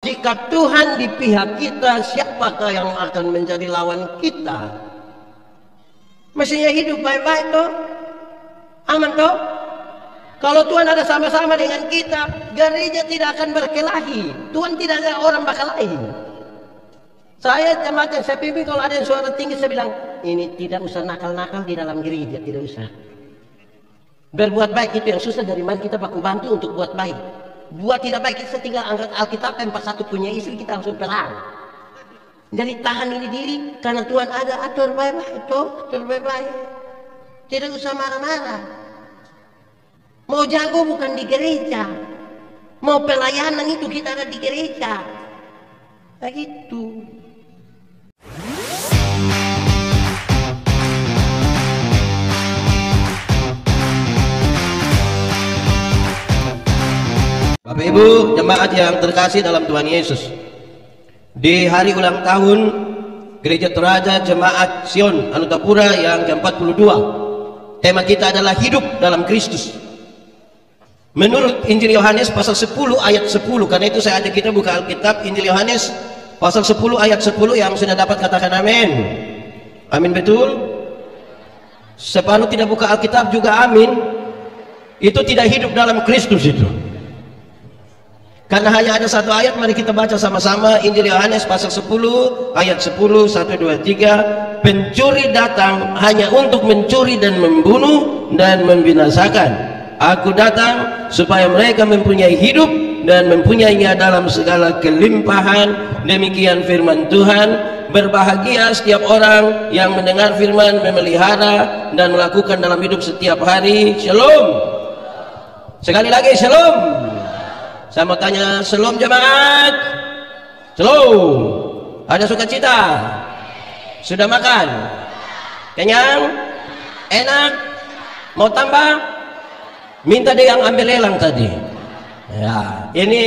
jika Tuhan di pihak kita, siapakah yang akan menjadi lawan kita? Mestinya hidup baik-baik toh, aman toh. Kalau Tuhan ada sama-sama dengan kita, gereja tidak akan berkelahi. Tuhan tidak ada orang bakal lain. Saya jemaat yang saya pimpin, kalau ada yang suara tinggi, saya bilang, ini tidak usah nakal-nakal di dalam gereja, tidak usah. Berbuat baik itu yang susah, dari mana kita baku bantu untuk buat baik. Buat tidak baik, kita tinggal angkat Alkitab, 41 punya istri, kita langsung perang. Jadi tahan ini diri, karena Tuhan ada, atur baik-baik, atur baik-baik. Tidak usah marah-marah. Mau jago bukan di gereja, mau pelayanan itu kita ada di gereja. Begitu. Bapak Ibu jemaat yang terkasih dalam Tuhan Yesus, di hari ulang tahun Gereja Toraja Jemaat Sion Anutapura yang ke-42, tema kita adalah hidup dalam Kristus. Menurut Injil Yohanes pasal 10 ayat 10, karena itu saya ajak kita buka Alkitab Injil Yohanes pasal 10 ayat 10, yang sudah dapat katakan amin. Amin betul? Separuh tidak buka Alkitab juga amin. Itu tidak hidup dalam Kristus itu. Karena hanya ada satu ayat, mari kita baca sama-sama Injil Yohanes pasal 10 ayat 10, 1, 2, 3. Pencuri datang hanya untuk mencuri dan membunuh dan membinasakan. Aku datang supaya mereka mempunyai hidup dan mempunyainya dalam segala kelimpahan. Demikian firman Tuhan. Berbahagia setiap orang yang mendengar firman, memelihara dan melakukan dalam hidup setiap hari. Shalom. Sekali lagi shalom. Saya mau tanya, shalom jemaat. Shalom. Ada sukacita? Sudah makan? Kenyang? Enak? Mau tambah? Minta dia yang ambil lelang tadi. Ya, ini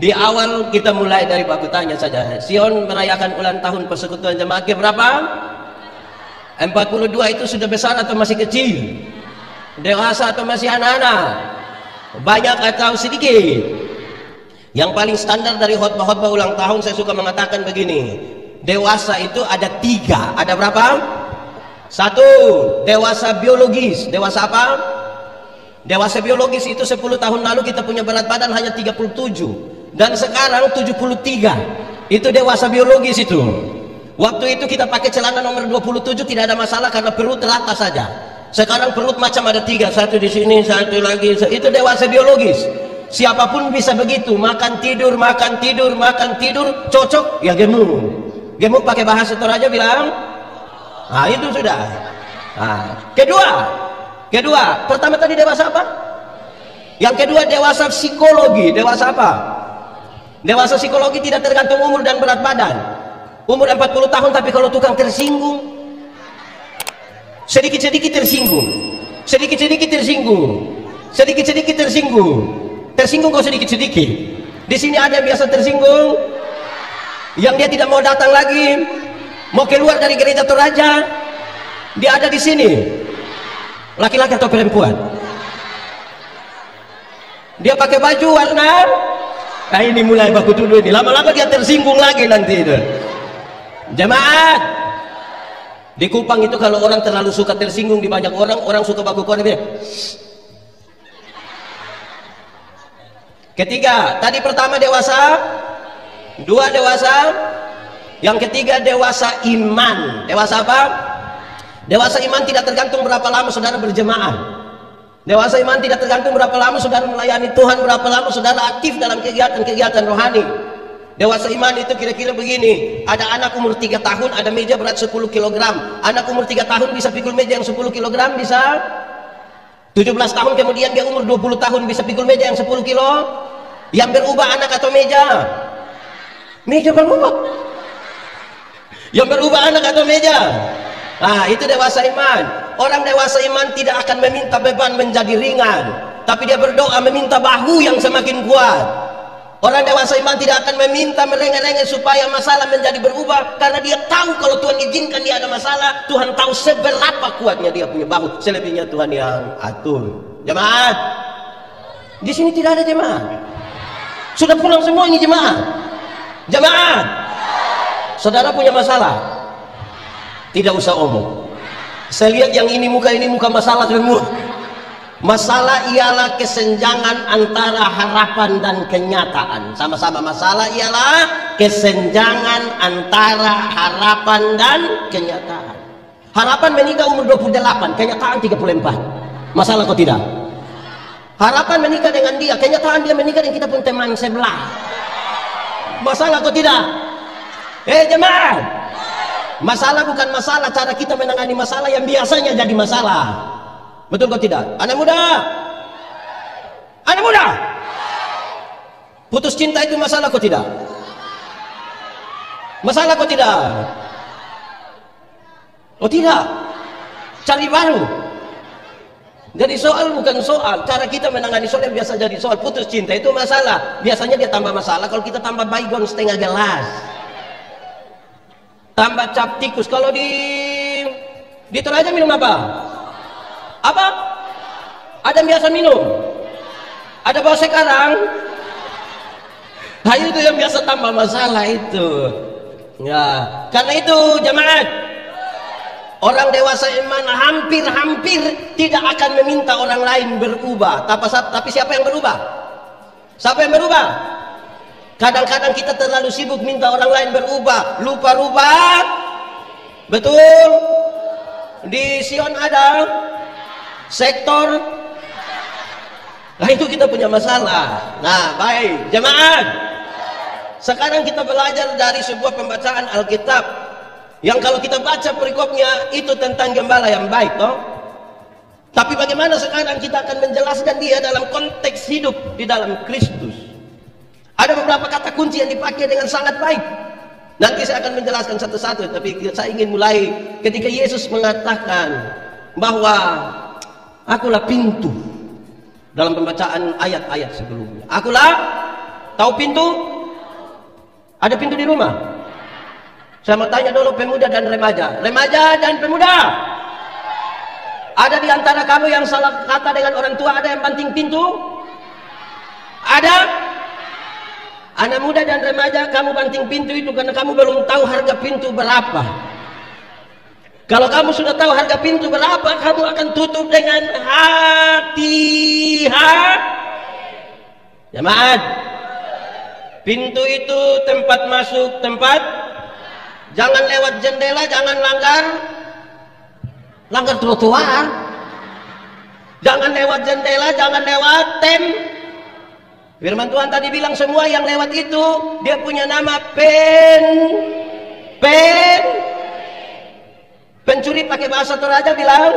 di awal kita mulai dari baku tanya saja. Sion merayakan ulang tahun persekutuan jemaat ke berapa? 42 itu sudah besar atau masih kecil? Dewasa atau masih anak-anak? Banyak atau sedikit? Yang paling standar dari khotbah-khotbah ulang tahun, saya suka mengatakan begini. Dewasa itu ada 3. Ada berapa? 1, dewasa biologis. Dewasa apa? Dewasa biologis itu 10 tahun lalu kita punya berat badan hanya 37 dan sekarang 73. Itu dewasa biologis itu. Waktu itu kita pakai celana nomor 27 tidak ada masalah karena perut rata saja. Sekarang perut macam ada 3, satu di sini, satu lagi. Itu dewasa biologis. Siapapun bisa begitu, makan tidur, makan tidur, makan tidur, cocok ya gemuk. Gemuk pakai bahasa Toraja bilang, nah itu sudah. Nah, kedua, pertama tadi dewasa apa? Yang kedua dewasa psikologi. Dewasa apa? Dewasa psikologi tidak tergantung umur dan berat badan. Umur 40 tahun tapi kalau tukang tersinggung, sedikit-sedikit tersinggung, sedikit-sedikit tersinggung, sedikit-sedikit tersinggung, tersinggung kok sedikit-sedikit. Di sini ada yang biasa tersinggung, yang dia tidak mau datang lagi, mau keluar dari gereja Toraja, dia ada di sini. Laki-laki atau perempuan? Dia pakai baju warna, nah ini mulai baku dulu ini, lama-lama dia tersinggung lagi nanti itu. Jemaat di Kupang itu kalau orang terlalu suka tersinggung di banyak orang, orang suka baku kode. Ketiga, tadi pertama dewasa, 2 dewasa, yang ketiga dewasa iman. Dewasa apa? Dewasa iman tidak tergantung berapa lama saudara berjemaah. Dewasa iman tidak tergantung berapa lama saudara melayani Tuhan, berapa lama saudara aktif dalam kegiatan-kegiatan rohani. Dewasa iman itu kira-kira begini. Ada anak umur 3 tahun, ada meja berat 10 kg. Anak umur 3 tahun bisa pikul meja yang 10 kg, bisa 17 tahun kemudian dia umur 20 tahun bisa pikul meja yang 10 kilo. Yang berubah anak atau meja? Meja berubah. Yang berubah anak atau meja? Nah, itu dewasa iman. Orang dewasa iman tidak akan meminta beban menjadi ringan, tapi dia berdoa meminta bahu yang semakin kuat. Orang dewasa iman tidak akan meminta merengek-rengek supaya masalah menjadi berubah, karena dia tahu kalau Tuhan izinkan dia ada masalah, Tuhan tahu seberapa kuatnya dia punya bahu, selebihnya Tuhan yang atur. Jemaat, di sini tidak ada jemaat. Sudah pulang semua ini jemaat. Jemaah, saudara punya masalah? Tidak usah omong. Saya lihat yang ini muka masalah semua. Masalah ialah kesenjangan antara harapan dan kenyataan. Sama-sama, masalah ialah kesenjangan antara harapan dan kenyataan. Harapan menikah umur 28, kenyataan 34. Masalah kok tidak? Harapan menikah dengan dia, kenyataan dia menikah dengan kita pun teman sebelah. Masalah kok tidak? Jemaah, masalah bukan masalah, cara kita menangani masalah yang biasanya jadi masalah. Betul kok tidak? Anak muda, anak muda, putus cinta itu masalah kok tidak? Masalah kok tidak? Oh tidak, cari baru. Jadi soal bukan soal, cara kita menangani soal yang biasa jadi soal. Putus cinta itu masalah, biasanya dia tambah masalah kalau kita tambah baygon setengah gelas, tambah cap tikus. Kalau di Toraja minum apa? Apa? Ada yang biasa minum? Ada bawa sekarang? Nah itu yang biasa tambah masalah itu. Ya, karena itu jemaat, orang dewasa iman hampir tidak akan meminta orang lain berubah. Tapi siapa yang berubah? Siapa yang berubah? Kadang-kadang kita terlalu sibuk minta orang lain berubah, lupa rubah. Betul? Di Sion ada sektor. Nah itu kita punya masalah. Nah baik jemaat, sekarang kita belajar dari sebuah pembacaan Alkitab yang kalau kita baca perikopnya itu tentang gembala yang baik toh. Tapi bagaimana sekarang kita akan menjelaskan dia dalam konteks hidup di dalam Kristus. Ada beberapa kata kunci yang dipakai dengan sangat baik. Nanti saya akan menjelaskan satu-satu, tapi saya ingin mulai ketika Yesus mengatakan bahwa akulah pintu. Dalam pembacaan ayat-ayat sebelumnya, akulah, tahu pintu? Ada pintu di rumah? Saya mau tanya dulu pemuda dan remaja. Remaja dan pemuda, ada di antara kamu yang salah kata dengan orang tua, ada yang banting pintu? Ada? Anak muda dan remaja, kamu banting pintu itu karena kamu belum tahu harga pintu berapa. Kalau kamu sudah tahu harga pintu berapa, kamu akan tutup dengan hati-hati. Jemaat, pintu itu tempat masuk, tempat. Jangan lewat jendela, jangan langgar trotoar. Jangan lewat jendela, jangan lewat Firman Tuhan tadi bilang semua yang lewat itu dia punya nama pencuri. Pakai bahasa Toraja bilang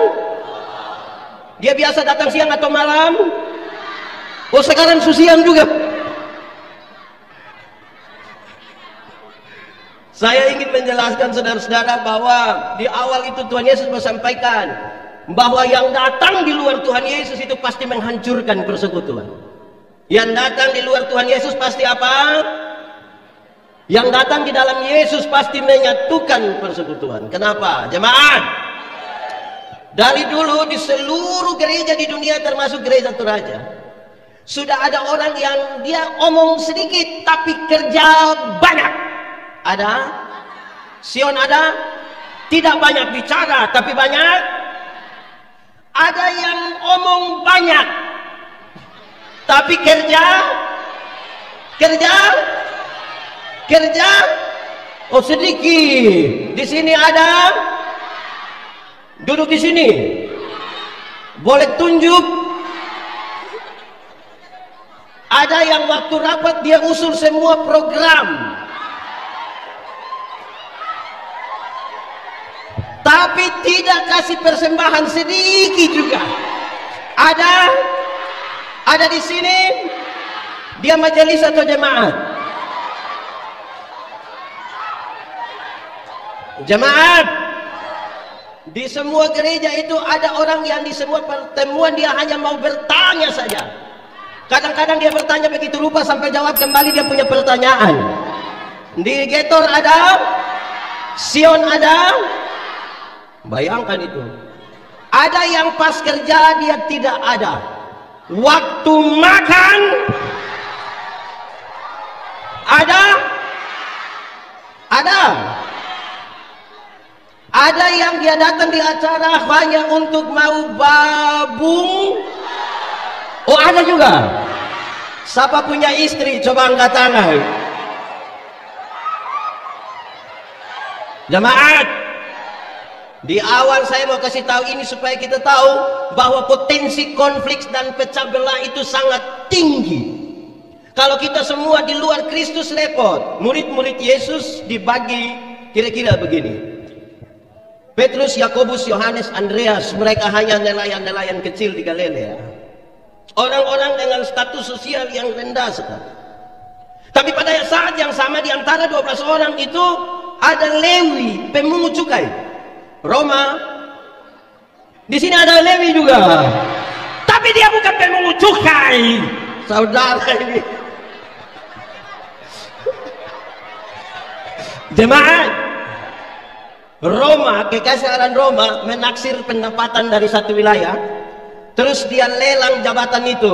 dia biasa datang siang atau malam. Oh sekarang siang juga. Saya ingin menjelaskan saudara-saudara bahwa di awal itu Tuhan Yesus menyampaikan bahwa yang datang di luar Tuhan Yesus itu pasti menghancurkan persekutuan. Yang datang di luar Tuhan Yesus pasti apa? Yang datang di dalam Yesus pasti menyatukan persekutuan. Kenapa? Jemaat, dari dulu di seluruh gereja di dunia termasuk gereja Toraja, sudah ada orang yang dia omong sedikit tapi kerja banyak. Ada? Sion ada? Tidak banyak bicara tapi banyak. Ada yang omong banyak tapi kerja. Oh sedikit. Di sini ada. Duduk di sini. Boleh tunjuk. Ada yang waktu rapat dia usul semua program. Tapi tidak kasih persembahan sedikit juga. Ada di sini. Dia majelis atau jemaat? Jemaat. Di semua gereja itu ada orang yang di semua pertemuan dia hanya mau bertanya saja. Kadang-kadang dia bertanya begitu lupa sampai jawab kembali dia punya pertanyaan. Di Getor ada, Sion ada. Bayangkan itu. Ada yang pas kerja dia tidak ada. Waktu makan ada, Ada yang dia datang di acara hanya untuk mau babung. Oh, ada juga. Siapa punya istri? Coba angkat tangan. Jemaat, di awal saya mau kasih tahu ini supaya kita tahu bahwa potensi konflik dan pecah belah itu sangat tinggi. Kalau kita semua di luar Kristus repot. Murid-murid Yesus dibagi kira-kira begini. Petrus, Yakobus, Yohanes, Andreas, mereka hanya nelayan-nelayan kecil di Galilea. Orang-orang dengan status sosial yang rendah sekali. Tapi pada saat yang sama di antara 12 orang itu ada Lewi, pemungut cukai. Roma. Di sini ada Lewi juga. Tapi dia bukan pemungut cukai. Saudara ini. Jemaat, Roma, kekaisaran Roma menaksir pendapatan dari satu wilayah, terus dia lelang jabatan itu.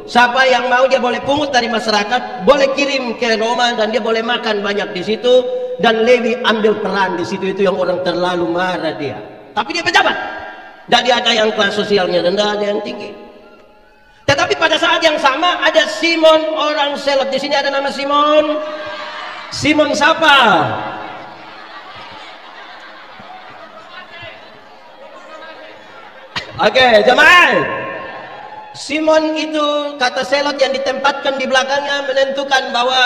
Siapa yang mau dia boleh pungut dari masyarakat, boleh kirim ke Roma dan dia boleh makan banyak di situ. Dan Lewi ambil peran di situ, itu yang orang terlalu marah dia. Tapi dia pejabat. Jadi ada yang kelas sosialnya rendah, ada yang tinggi. Tetapi pada saat yang sama ada Simon orang Selot. Di sini ada nama Simon. Simon siapa? Oke, jemaat. Simon itu kata Selot yang ditempatkan di belakangnya menentukan bahwa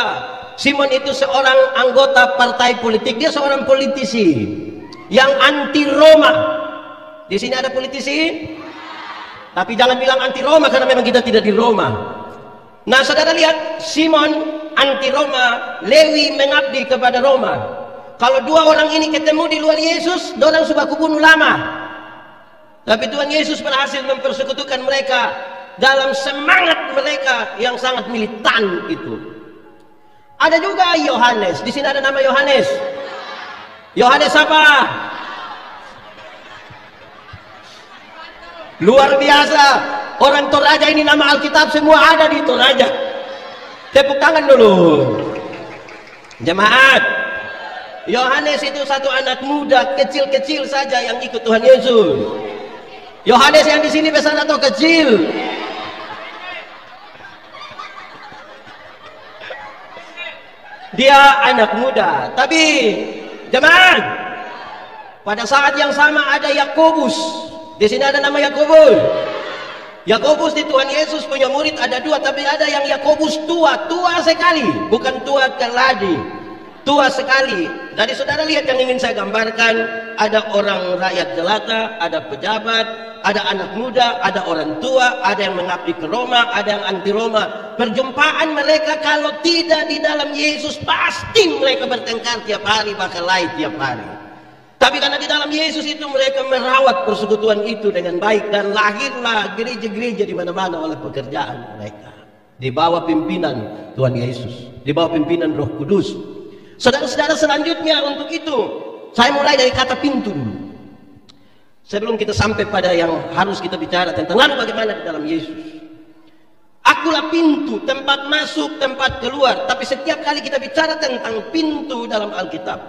Simon itu seorang anggota partai politik. Dia seorang politisi yang anti Roma. Di sini ada politisi, tapi jangan bilang anti Roma karena memang kita tidak di Roma. Nah, saudara lihat, Simon anti Roma, Lewi mengabdi kepada Roma. Kalau dua orang ini ketemu di luar Yesus, dorang sudah kubunuh lama. Tapi Tuhan Yesus berhasil mempersekutukan mereka dalam semangat mereka yang sangat militan itu. Ada juga Yohanes. Di sini ada nama Yohanes. Yohanes apa? Luar biasa. Orang Toraja ini nama Alkitab semua ada di Toraja. Tepuk tangan dulu. Jemaat. Yohanes itu satu anak muda kecil-kecil saja yang ikut Tuhan Yesus. Yohanes yang di sini besar atau kecil? Dia anak muda. Tapi jemaat, pada saat yang sama ada Yakobus. Di sini ada nama Yakobus. Yakobus di Tuhan Yesus punya murid ada dua, tapi ada yang Yakobus tua sekali, bukan tua keladi, tua sekali. Jadi saudara lihat yang ingin saya gambarkan, ada orang rakyat jelata, ada pejabat, ada anak muda, ada orang tua, ada yang mengabdi ke Roma, ada yang anti Roma. Perjumpaan mereka kalau tidak di dalam Yesus pasti mereka bertengkar tiap hari, bakal lain tiap hari. Tapi karena di dalam Yesus itu mereka merawat persekutuan itu dengan baik, dan lahirlah gereja-gereja di mana-mana oleh pekerjaan mereka. Di bawah pimpinan Tuhan Yesus, di bawah pimpinan Roh Kudus. Saudara-saudara, selanjutnya untuk itu saya mulai dari kata pintu dulu. Sebelum kita sampai pada yang harus kita bicara tentang lalu bagaimana di dalam Yesus. Akulah pintu, tempat masuk, tempat keluar. Tapi setiap kali kita bicara tentang pintu dalam Alkitab,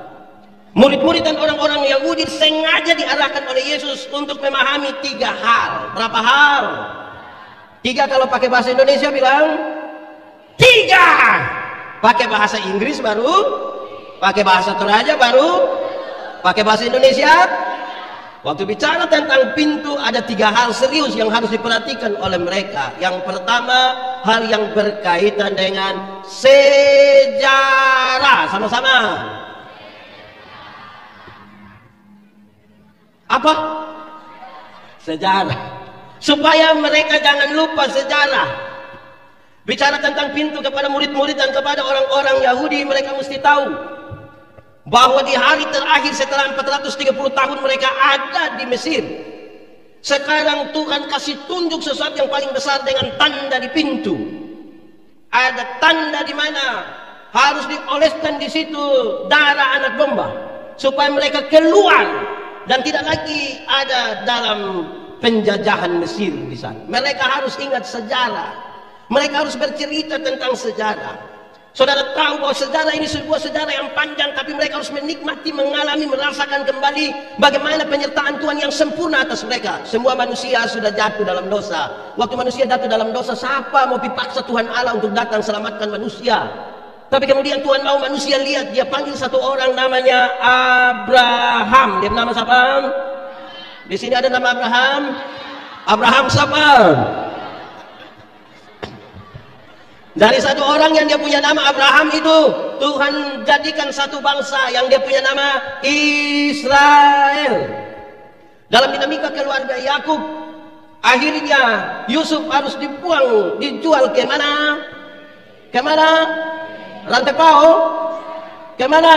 murid-murid dan orang-orang Yahudi sengaja diarahkan oleh Yesus untuk memahami tiga hal. Berapa hal? Tiga kalau pakai bahasa Indonesia bilang tiga. Pakai bahasa Inggris baru, pakai bahasa Toraja baru, pakai bahasa Indonesia. Waktu bicara tentang pintu ada tiga hal serius yang harus diperhatikan oleh mereka. Yang pertama, hal yang berkaitan dengan sejarah. Sama-sama. Apa? Sejarah. Supaya mereka jangan lupa sejarah. Bicara tentang pintu kepada murid-murid dan kepada orang-orang Yahudi, mereka mesti tahu bahwa di hari terakhir setelah 430 tahun mereka ada di Mesir. Sekarang Tuhan kasih tunjuk sesuatu yang paling besar dengan tanda di pintu. Ada tanda di mana harus dioleskan di situ darah anak domba supaya mereka keluar dan tidak lagi ada dalam penjajahan Mesir di sana. Mereka harus ingat sejarah. Mereka harus bercerita tentang sejarah. Saudara tahu bahwa sejarah ini sebuah sejarah yang panjang, tapi mereka harus menikmati, mengalami, merasakan kembali bagaimana penyertaan Tuhan yang sempurna atas mereka. Semua manusia sudah jatuh dalam dosa. Waktu manusia jatuh dalam dosa, siapa mau dipaksa Tuhan Allah untuk datang selamatkan manusia? Tapi kemudian Tuhan mau manusia lihat, dia panggil satu orang namanya Abraham. Dia nama siapa? Di sini ada nama Abraham. Abraham siapa? Dari satu orang yang dia punya nama Abraham itu, Tuhan jadikan satu bangsa yang dia punya nama Israel. Dalam dinamika keluarga Yakub, akhirnya Yusuf harus dibuang, dijual ke mana? Ke mana? Rantai Pao? Ke mana?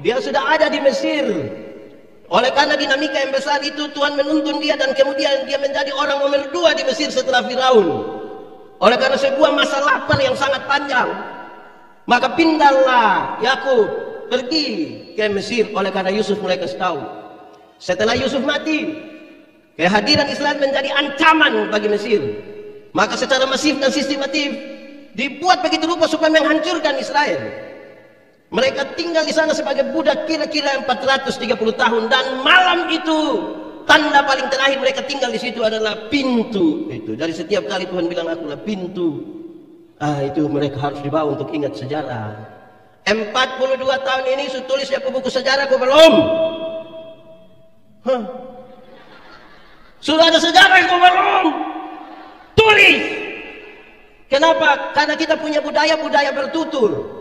Dia sudah ada di Mesir. Oleh karena dinamika yang besar itu, Tuhan menuntun dia dan kemudian dia menjadi orang nomor 2 di Mesir setelah Firaun. Oleh karena sebuah masa lapar yang sangat panjang, maka pindahlah Yakub pergi ke Mesir. Oleh karena Yusuf mulai kasih tahu. Setelah Yusuf mati, kehadiran Israel menjadi ancaman bagi Mesir. Maka secara masif dan sistematif dibuat begitu rupa supaya menghancurkan Israel. Mereka tinggal di sana sebagai budak kira-kira 430 tahun, dan malam itu tanda paling terakhir mereka tinggal di situ adalah pintu. Itu dari setiap kali Tuhan bilang akulah pintu. Itu mereka harus dibawa untuk ingat sejarah. 42 tahun ini sudah tulis ya buku sejarah kok belum? Sudah ada sejarah kok belum? Tulis. Kenapa? Karena kita punya budaya bertutur.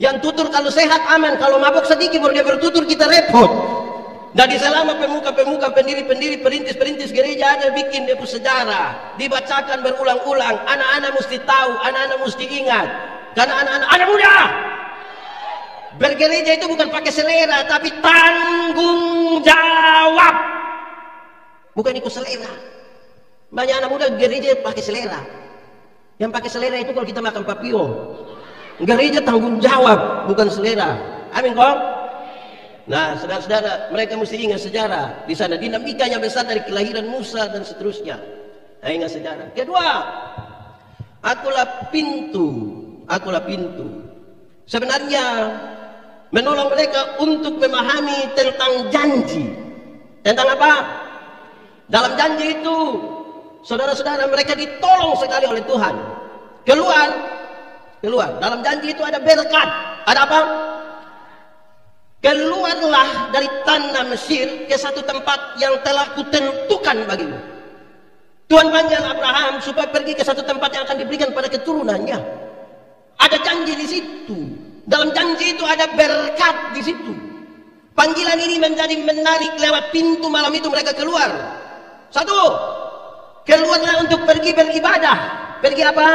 Yang tutur kalau sehat aman, kalau mabuk sedikit baru dia bertutur kita repot. Dari selama pemuka-pemuka, pendiri-pendiri, perintis-perintis gereja ada bikin dia sejarah, dibacakan berulang-ulang. Anak-anak mesti tahu, anak-anak mesti ingat. Karena anak muda bergereja itu bukan pakai selera, tapi tanggung jawab. Bukan ikut selera. Banyak anak muda gereja pakai selera. Yang pakai selera itu kalau kita makan papio. Gereja tanggung jawab, bukan selera. Amin kok? Nah, saudara-saudara, mereka mesti ingat sejarah. Di sana dinamikanya besar dari kelahiran Musa dan seterusnya. Nah, ingat sejarah. Kedua, akulah pintu. Akulah pintu. Sebenarnya menolong mereka untuk memahami tentang janji. Tentang apa? Dalam janji itu, saudara-saudara, mereka ditolong sekali oleh Tuhan. Keluar. Dalam janji itu ada berkat. Ada apa? Keluarlah dari tanah Mesir ke satu tempat yang telah kutentukan bagimu. Tuhan panggil Abraham supaya pergi ke satu tempat yang akan diberikan pada keturunannya. Ada janji di situ. Dalam janji itu ada berkat di situ. Panggilan ini menjadi menarik lewat pintu malam itu mereka keluar. Satu, keluarlah untuk pergi beribadah. Pergi apa?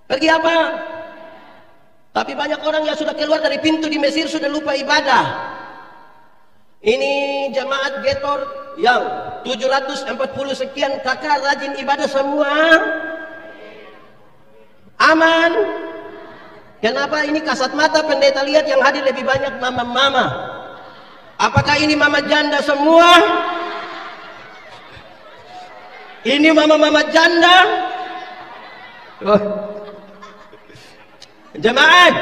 Pergi apa? Tapi banyak orang yang sudah keluar dari pintu di Mesir sudah lupa ibadah. Ini jemaat Getor yang 740 sekian kakak rajin ibadah semua. Aman. Kenapa ini kasat mata pendeta lihat yang hadir lebih banyak mama-mama? Apakah ini mama janda semua? Ini mama-mama janda? Jemaat,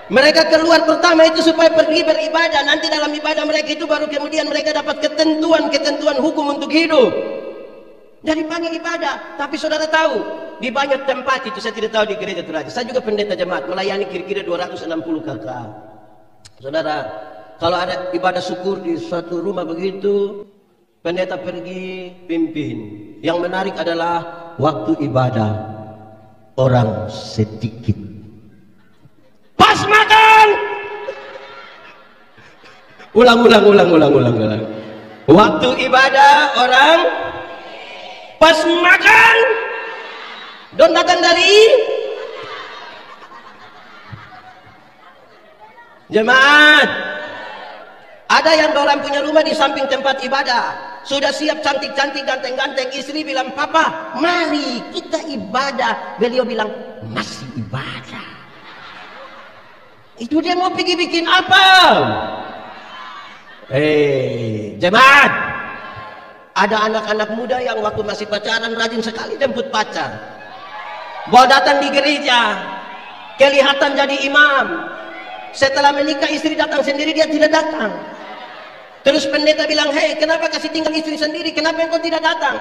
mereka keluar pertama itu supaya pergi beribadah. Nanti dalam ibadah mereka itu baru kemudian mereka dapat ketentuan hukum untuk hidup. Jadi panggil ibadah. Tapi saudara tahu, di banyak tempat itu, saya tidak tahu di gereja Toraja. Saya juga pendeta jemaat, melayani kira-kira 260 kakak. Saudara, kalau ada ibadah syukur di suatu rumah begitu, pendeta pergi pimpin. Yang menarik adalah waktu ibadah orang sedikit. Pas makan. Ulang. Waktu ibadah orang pas makan. Don datang dari jemaat. Ada yang orang punya rumah di samping tempat ibadah. Sudah siap cantik-cantik, ganteng-ganteng. Istri bilang, "Papa, mari kita ibadah." Beliau bilang, "Masih ibadah." Itu dia mau pergi bikin apa? Jemaat, ada anak-anak muda yang waktu masih pacaran rajin sekali jemput pacar. Bawa datang di gereja, kelihatan jadi imam. Setelah menikah istri datang sendiri, dia tidak datang. Terus pendeta bilang, hei, kenapa kasih tinggal istri sendiri, kenapa engkau tidak datang?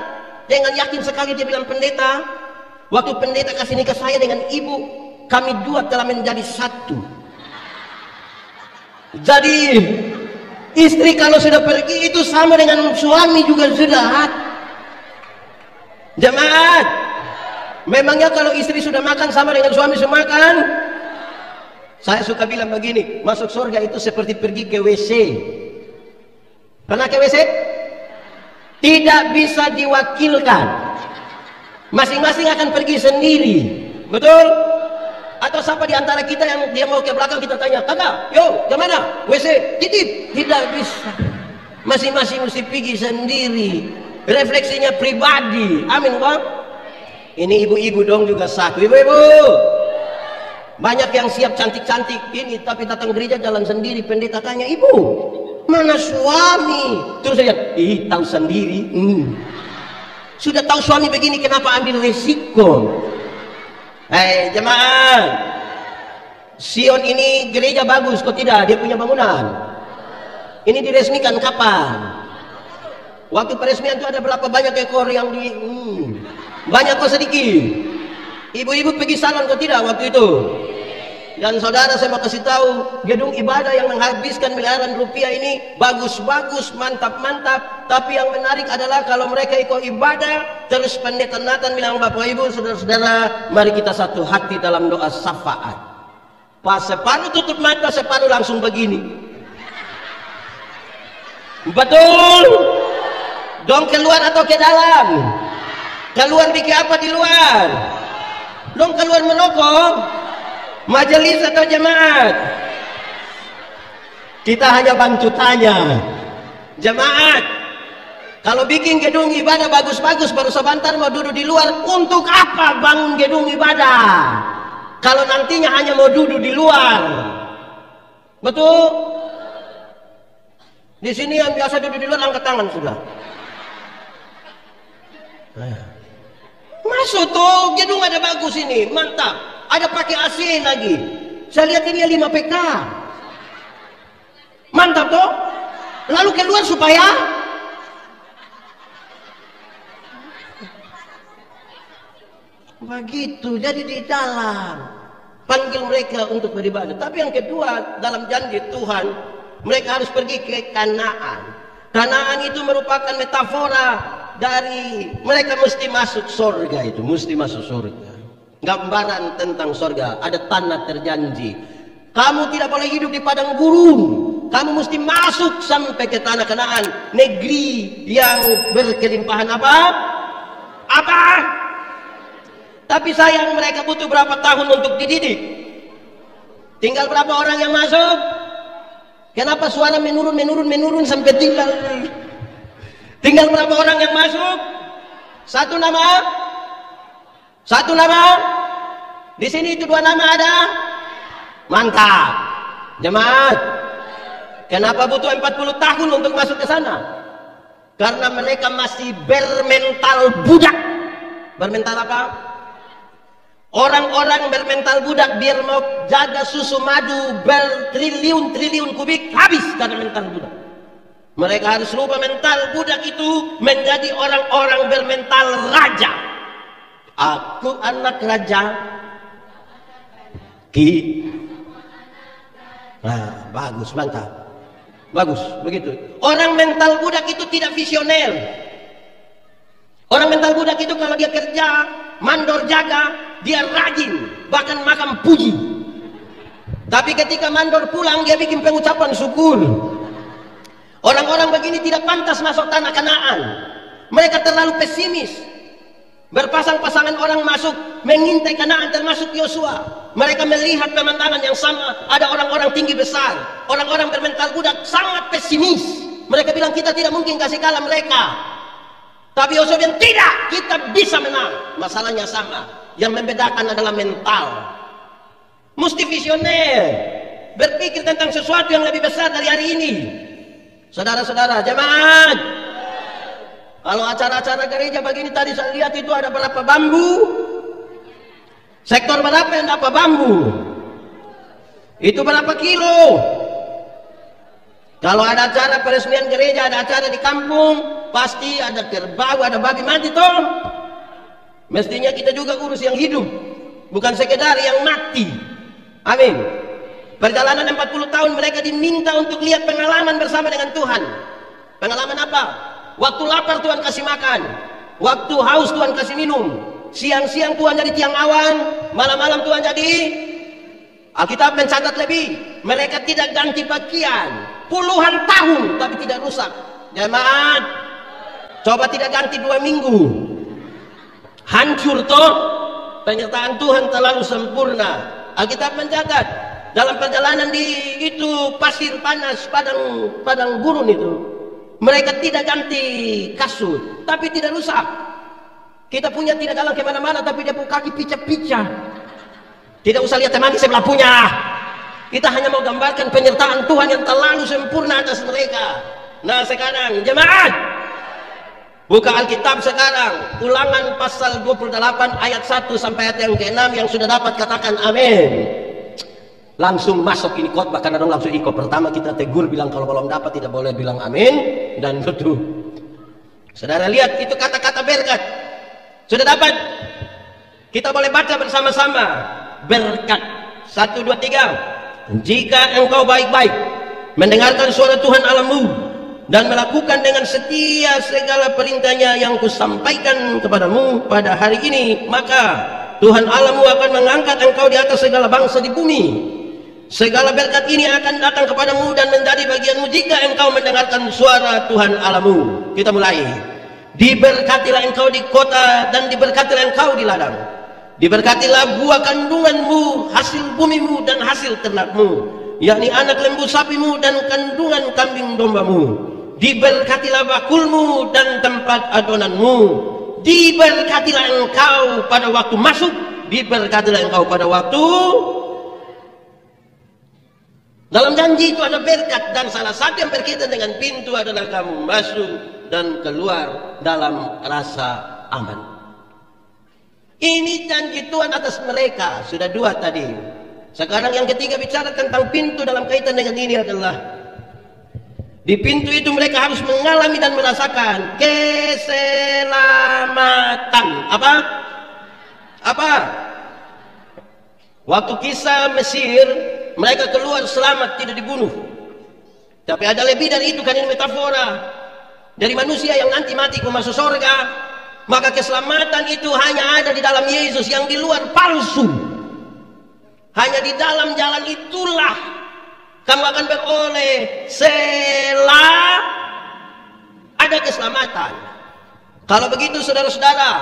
Dengan yakin sekali dia bilang, pendeta, waktu pendeta kasih nikah saya dengan ibu, kami dua telah menjadi satu. Jadi istri kalau sudah pergi itu sama dengan suami juga sudah. Jemaat, memangnya kalau istri sudah makan sama dengan suami semakan? Saya suka bilang begini, masuk surga itu seperti pergi ke WC. Pernah ke WC? Tidak bisa diwakilkan. Masing-masing akan pergi sendiri. Betul? Atau siapa di antara kita yang dia mau ke belakang, kita tanya, kakak, yo, kemana? WC, titip. Tidak bisa. Masing-masing mesti pergi sendiri. Refleksinya pribadi. Amin, Bang? Ini ibu-ibu dong juga satu. Ibu-ibu. Banyak yang siap cantik-cantik ini, tapi datang gereja jalan sendiri. Pendeta tanya, ibu, mana suami? Terus saya, tahu sendiri. Sudah tahu suami begini, kenapa ambil resiko? Hei jemaah, Sion ini gereja bagus, kok tidak? Dia punya bangunan. Ini diresmikan kapan? Waktu peresmian itu ada berapa banyak ekor yang di... banyak kok sedikit? Ibu-ibu pergi salon kok tidak waktu itu? Dan saudara, saya mau kasih tahu, gedung ibadah yang menghabiskan miliaran rupiah ini bagus-bagus, mantap-mantap. Tapi yang menarik adalah kalau mereka ikut ibadah, terus pendeta Nathan bilang, Bapak Ibu, saudara-saudara, mari kita satu hati dalam doa syafaat. Pas separuh tutup mata, separuh langsung begini. Betul? Dong keluar atau ke dalam? Keluar bikin apa di luar? Dong keluar merokok? Majelis atau jemaat? Kita hanya bantu tanya. Jemaat, kalau bikin gedung ibadah bagus-bagus baru sebentar mau duduk di luar, untuk apa bangun gedung ibadah? Kalau nantinya hanya mau duduk di luar. Betul? Di sini yang biasa duduk di luar angkat tangan sudah. Masuk tuh, gedung ada bagus ini, mantap. Ada pakai AC lagi. Saya lihat ini 5 PK. Mantap toh? Lalu keluar supaya begitu. Jadi di dalam panggil mereka untuk beribadah. Tapi yang kedua, dalam janji Tuhan, mereka harus pergi ke Kanaan. Kanaan itu merupakan metafora dari mereka mesti masuk surga, itu mesti masuk surga. Gambaran tentang surga, ada tanah terjanji. Kamu tidak boleh hidup di padang gurun, kamu mesti masuk sampai ke tanah Kanaan, negeri yang berkelimpahan apa? Tapi sayang, mereka butuh berapa tahun untuk dididik? Tinggal berapa orang yang masuk? Kenapa suara menurun sampai tinggal berapa orang yang masuk? Satu nama? Di sini itu 2 nama ada? Mantap. Jemaat, kenapa butuh 40 tahun untuk masuk ke sana? Karena mereka masih bermental budak. Bermental apa? Orang-orang bermental budak, biar mau jaga susu madu bertriliun-triliun kubik, habis karena mental budak. Mereka harus rubah mental budak itu menjadi orang-orang bermental raja. Aku anak raja. Nah, bagus, mantap. Bagus, begitu. Orang mental budak itu tidak visioner. Orang mental budak itu kalau dia kerja, mandor jaga, dia rajin, bahkan makan puji. Tapi ketika mandor pulang, dia bikin pengucapan syukur. Orang-orang begini tidak pantas masuk tanah Kanaan. Mereka terlalu pesimis. Berpasang-pasangan orang masuk mengintai Kanaan, termasuk Yosua. Mereka melihat pemandangan yang sama. Ada orang-orang tinggi besar, orang-orang bermental budak sangat pesimis. Mereka bilang kita tidak mungkin kasih kalah mereka. Tapi Yosua bilang tidak, kita bisa menang. Masalahnya sama, yang membedakan adalah mental. Mesti visioner, berpikir tentang sesuatu yang lebih besar dari hari ini. Saudara-saudara, jemaat, kalau acara-acara gereja begini tadi saya lihat itu ada berapa bambu? Sektor berapa yang dapat bambu? Itu berapa kilo? Kalau ada acara peresmian gereja, ada acara di kampung, pasti ada kerbau, ada babi mati toh. Mestinya kita juga urus yang hidup, bukan sekedar yang mati. Amin. Perjalanan 40 tahun mereka diminta untuk lihat pengalaman bersama dengan Tuhan. Pengalaman apa? Waktu lapar Tuhan kasih makan, waktu haus Tuhan kasih minum, siang-siang Tuhan jadi tiang awan, malam-malam Tuhan jadi. Alkitab mencatat lebih, mereka tidak ganti pakaian puluhan tahun tapi tidak rusak. Jemaat, coba tidak ganti 2 minggu, hancur toh. Penyertaan Tuhan terlalu sempurna. Alkitab mencatat dalam perjalanan di itu pasir panas, padang gurun itu, mereka tidak ganti kasut tapi tidak rusak. Kita punya tidak dalam kemana-mana tapi dia punya kaki picah-picah. Tidak usah lihat teman sebelah punya. Kita hanya mau gambarkan penyertaan Tuhan yang terlalu sempurna atas mereka. Nah sekarang jemaat, buka Alkitab sekarang, Ulangan pasal 28 ayat 1 sampai ayat yang ke-6. Yang sudah dapat katakan amin. Langsung masuk ini khotbah karena dong langsung ikut. Pertama kita tegur bilang kalau belum dapat tidak boleh bilang amin dan betul. Saudara lihat itu kata-kata berkat. Sudah dapat? Kita boleh baca bersama-sama. Berkat 1, 2, 3. Jika engkau baik-baik mendengarkan suara Tuhan Allahmu dan melakukan dengan setia segala perintahnya yang kusampaikan kepadamu pada hari ini, maka Tuhan Allahmu akan mengangkat engkau di atas segala bangsa di bumi. Segala berkat ini akan datang kepadamu dan menjadi bagianmu jika engkau mendengarkan suara Tuhan Allahmu. Kita mulai. Diberkatilah engkau di kota dan diberkatilah engkau di ladang. Diberkatilah buah kandunganmu, hasil bumimu dan hasil ternakmu, yakni anak lembu sapimu dan kandungan kambing dombamu. Diberkatilah bakulmu dan tempat adonanmu. Diberkatilah engkau pada waktu masuk, diberkatilah engkau pada waktu. Dalam janji itu ada berkat, dan salah satu yang berkaitan dengan pintu adalah kamu masuk dan keluar dalam rasa aman. Ini janji Tuhan atas mereka. Sudah 2 tadi. Sekarang yang ketiga bicara tentang pintu dalam kaitan dengan ini adalah di pintu itu mereka harus mengalami dan merasakan keselamatan. Apa? Waktu kisah Mesir, mereka keluar selamat, tidak dibunuh. Tapi ada lebih dari itu, kan ini metafora. Dari manusia yang nanti mati masuk surga. Maka keselamatan itu hanya ada di dalam Yesus, yang di luar palsu. Hanya di dalam jalan itulah kamu akan beroleh ada keselamatan. Kalau begitu saudara-saudara,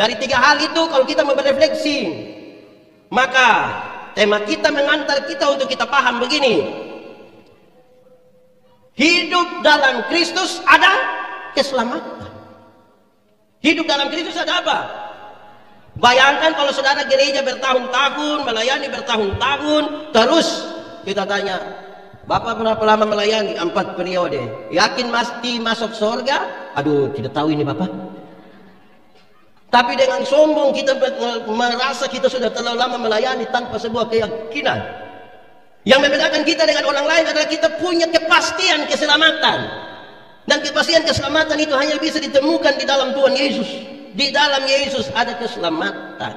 dari 3 hal itu kalau kita mau berefleksi, maka tema kita mengantar kita untuk kita paham begini. Hidup dalam Kristus ada keselamatan. Hidup dalam Kristus ada apa? Bayangkan kalau saudara gereja bertahun-tahun, melayani bertahun-tahun, terus kita tanya, Bapak berapa lama melayani? 4 periode. Yakin mesti masuk surga? Aduh, tidak tahu ini Bapak. Tapi dengan sombong kita merasa kita sudah terlalu lama melayani tanpa sebuah keyakinan. Yang membedakan kita dengan orang lain adalah kita punya kepastian keselamatan. Dan kepastian keselamatan itu hanya bisa ditemukan di dalam Tuhan Yesus. Di dalam Yesus ada keselamatan.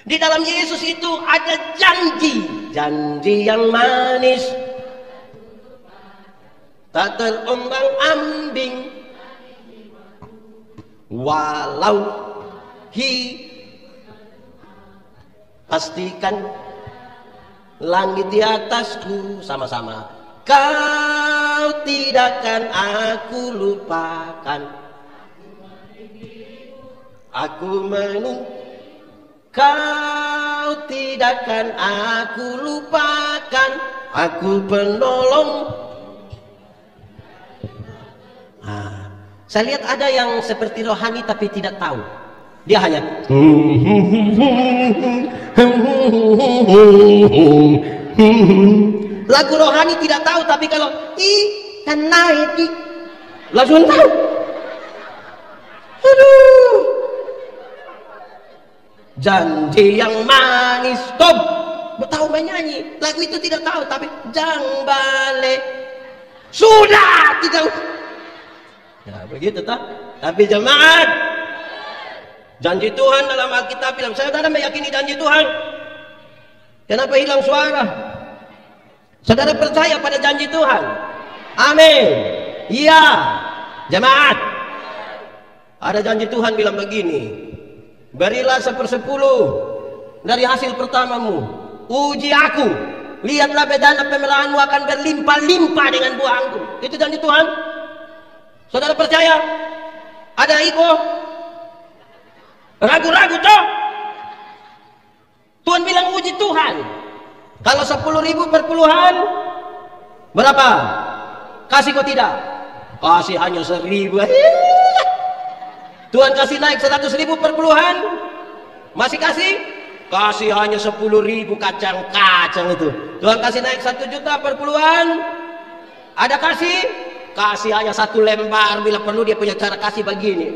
Di dalam Yesus itu ada janji. Janji yang manis, tak terombang-ambing. Walau pastikan langit di atasku, sama-sama. Kau tidak akan aku lupakan. Aku menunggu. Kau tidak akan aku lupakan. Aku penolong. Saya lihat ada yang seperti rohani tapi tidak tahu. Dia hanya lagu rohani tidak tahu, tapi kalau kan naik langsung tahu. Aduh. janji yang manis. Stop. Tahu menyanyi lagu itu tidak tahu, tapi jang balik sudah tidak. Ya begitu tak. Tapi jemaat, janji Tuhan dalam Alkitab bilang, saudara meyakini janji Tuhan? Kenapa hilang suara? Saudara percaya pada janji Tuhan? Amin. Iya. Jemaat, ada janji Tuhan bilang begini, berilah 1/10 dari hasil pertamamu. Uji aku, lihatlah bedana pemerahanmu akan berlimpah-limpah dengan buah anggur. Itu janji Tuhan. Saudara percaya? Ada iko? Ragu-ragu toh? Tuhan bilang uji Tuhan. Kalau 10.000 per puluhan, berapa? Kasih kau tidak? Kasih hanya 1.000. Tuhan kasih naik 100.000 per puluhan, masih kasih? Kasih hanya 10.000 kacang-kacang itu. Tuhan kasih naik 1 juta per puluhan, ada kasih? Kasih hanya 1 lembar, bila perlu dia punya cara kasih begini.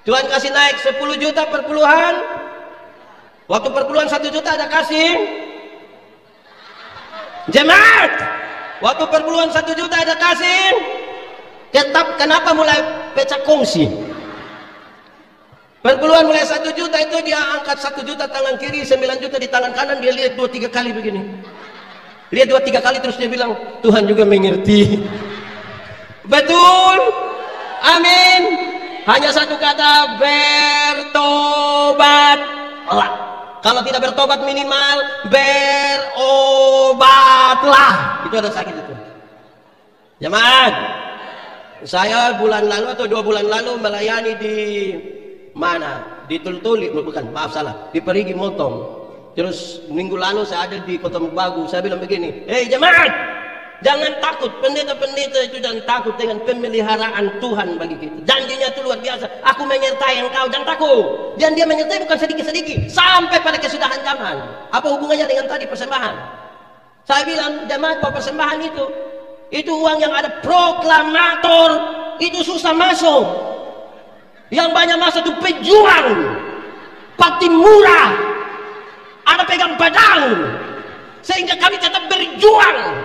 Tuhan kasih naik 10 juta per puluhan, waktu per puluhan 1 juta ada kasih? Jemaat, waktu per puluhan 1 juta ada kasih? Tetap kenapa mulai pecah kongsi? Perpuluhan mulai 1 juta itu dia angkat 1 juta tangan kiri, 9 juta di tangan kanan, dia lihat 2-3 kali begini. Lihat 2-3 kali terus dia bilang, Tuhan juga mengerti. Betul? Amin. Hanya satu kata, bertobatlah. Kalau tidak bertobat minimal berobatlah. Itu ada sakit itu. Jemaat, saya bulan lalu atau 2 bulan lalu melayani di mana? Di Tultuli, bukan, maaf salah, di Perigi Motong. Terus minggu lalu saya ada di Kota Mubagu. Saya bilang begini, hei jemaat, jangan takut. Pendeta-pendeta itu jangan takut dengan pemeliharaan Tuhan bagi kita. Janjinya itu luar biasa. Aku menyertai engkau, jangan takut. Dan dia menyertai bukan sedikit-sedikit, sampai pada kesudahan zaman. Apa hubungannya dengan tadi persembahan? Saya bilang, jemaat, bahwa persembahan itu uang yang ada proklamator, itu susah masuk. Yang banyak masuk itu pejuang, patimura, ada pegang pedang, sehingga kami tetap berjuang,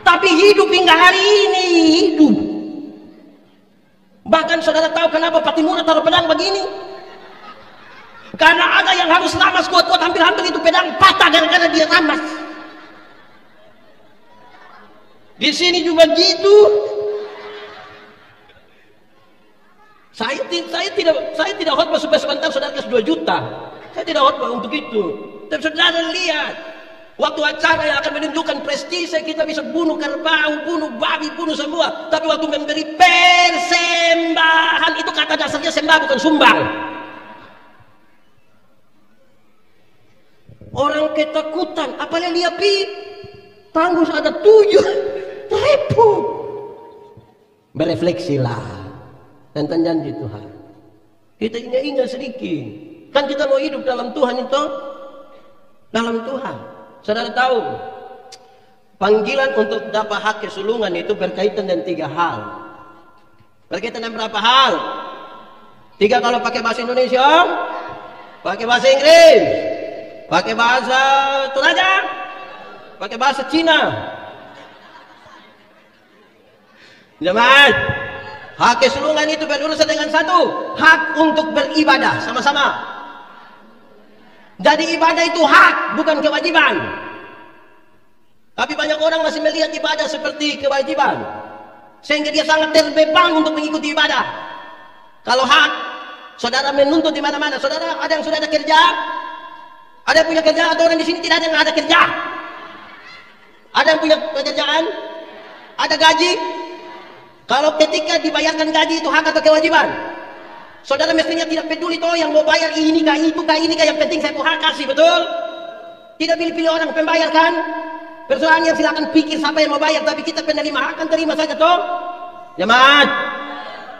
tapi hidup hingga hari ini hidup. Bahkan saudara tahu kenapa patimura taruh pedang begini? Karena ada yang harus ramas kuat-kuat, hampir-hampir itu pedang patah gara-gara dia ramas. Di sini juga gitu. Saya tidak khotbah supaya sebentar saudara kasih 2 juta. Saya tidak khotbah untuk itu. Tapi saudara lihat, waktu acara yang akan menunjukkan prestise, kita bisa bunuh kerbau, bunuh babi, bunuh semua. Tapi waktu memberi persembahan, itu kata dasarnya sembah bukan sumbang. Orang ketakutan, apalagi lihat tangguh ada 7.000. Berefleksilah tentang janji Tuhan. Kita ingat sedikit. Kan kita mau hidup dalam Tuhan itu, dalam Tuhan. Saudara tahu, panggilan untuk dapat hak kesulungan itu berkaitan dengan 3 hal. Berkaitan dengan berapa hal? 3 kalau pakai bahasa Indonesia, pakai bahasa Inggris, pakai bahasa Toraja, pakai bahasa Cina. Jemaat, hak kesulungan itu berurusan dengan 1, hak untuk beribadah sama-sama. Jadi ibadah itu hak, bukan kewajiban. Tapi banyak orang masih melihat ibadah seperti kewajiban, sehingga dia sangat terbebani untuk mengikuti ibadah. Kalau hak, saudara menuntut di mana-mana. Saudara ada yang sudah ada kerja, ada yang punya kerja, atau orang di sini tidak ada yang ada kerja. Ada yang punya pekerjaan, ada gaji. Kalau ketika dibayarkan gaji itu hak atau kewajiban? Saudara mestinya tidak peduli toh yang mau bayar ini kah, itu kah, ini kah, yang penting saya hak kasih, betul? Tidak pilih-pilih orang pembayar kan? Persoalannya silakan pikir siapa yang mau bayar, tapi kita penerima akan terima saja toh. Jemaat,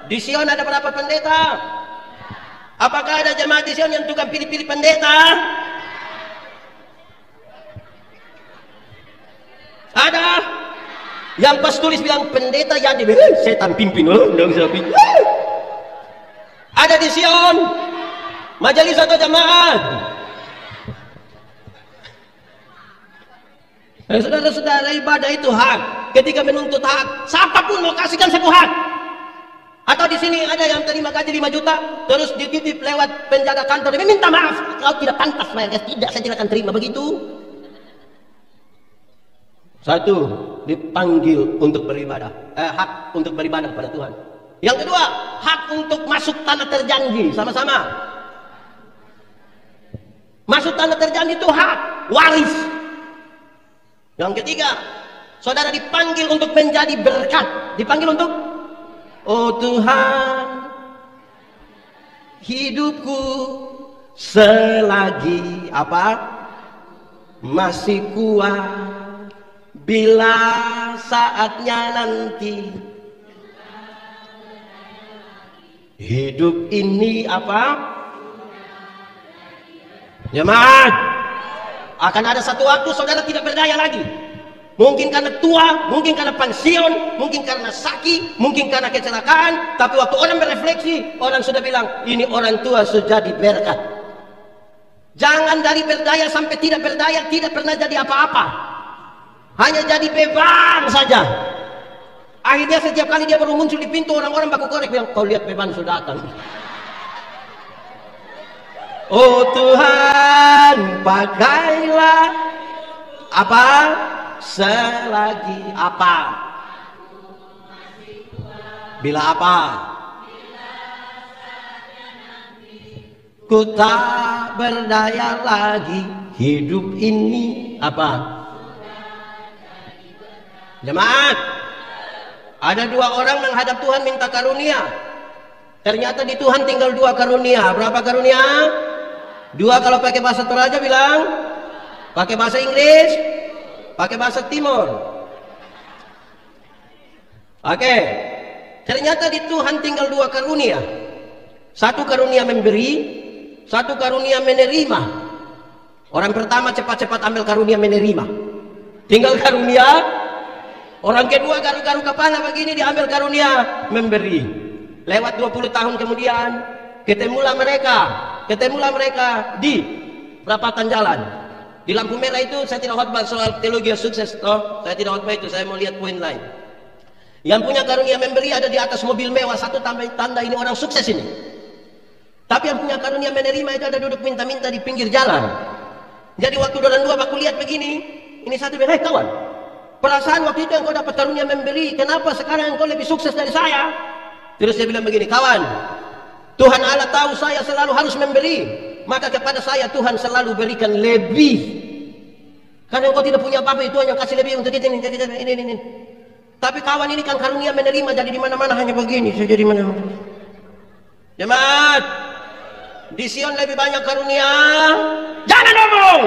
di Sion ada berapa pendeta? Apakah ada jemaat di Sion yang tukang pilih-pilih pendeta? Ada. Yang pas tulis bilang pendeta yang di setan pimpin, enggak bisa pimpin. Ada di Sion. Majelis atau jamaah? Saudara-saudara, ibadah itu hak. Ketika menuntut hak, siapapun mau kasihkan satu hak. Atau di sini ada yang terima gaji 5 juta, terus dititip lewat penjaga kantor, dia minta maaf, kau tidak pantas bayar gaji. Tidak, saya tidak akan terima begitu. Satu, dipanggil untuk beribadah, hak untuk beribadah kepada Tuhan. Yang kedua, hak untuk masuk tanah terjanji, sama-sama. Masuk tanah terjanji itu hak, waris. Yang ketiga, saudara dipanggil untuk menjadi berkat. Dipanggil untuk, oh Tuhan, hidupku selagi apa? Masih kuat, bila saatnya nanti hidup ini apa? Jemaat, akan ada satu waktu saudara tidak berdaya lagi. Mungkin karena tua, mungkin karena pensiun, mungkin karena sakit, mungkin karena kecelakaan. Tapi waktu orang berefleksi, orang sudah bilang, ini orang tua sudah jadi berkat. Jangan dari berdaya sampai tidak berdaya, tidak pernah jadi apa-apa. Hanya jadi beban saja. Akhirnya setiap kali dia baru muncul di pintu, orang-orang baku korek bilang, kau lihat beban sudah datang. Oh Tuhan, pakailah apa? Selagi apa? Bila apa? Ku tak berdaya lagi, hidup ini apa? Jemaat, ada 2 orang menghadap Tuhan minta karunia. Ternyata di Tuhan tinggal 2 karunia. Berapa karunia? 2 kalau pakai bahasa Toraja bilang, pakai bahasa Inggris, pakai bahasa Timur. Oke. Ternyata di Tuhan tinggal 2 karunia. 1 karunia memberi, 1 karunia menerima. Orang pertama cepat-cepat ambil karunia menerima. Tinggal karunia. Orang kedua garu-garu kepala begini diambil karunia memberi. Lewat 20 tahun kemudian, ketemulah mereka di perapatan jalan. Di lampu merah itu saya tidak khotbah soal teologi sukses, toh. Saya tidak khotbah itu, saya mau lihat poin lain. Yang punya karunia memberi ada di atas mobil mewah, satu tanda ini orang sukses ini. Tapi yang punya karunia menerima itu ada duduk minta-minta di pinggir jalan. Jadi waktu orang 2 baku lihat begini, ini satu bilang, "Hei kawan, perasaan waktu itu yang kau dapat karunia memberi, kenapa sekarang kau lebih sukses dari saya?" Terus dia bilang begini, "Kawan, Tuhan Allah tahu saya selalu harus memberi, maka kepada saya Tuhan selalu berikan lebih. Karena engkau tidak punya apa-apa, Tuhan yang kasih lebih untuk kita ini. Tapi kawan ini kan karunia menerima, jadi di mana-mana hanya begini, saya jadi mana-mana." Jemaat, di Sion lebih banyak karunia. Jangan ngomong.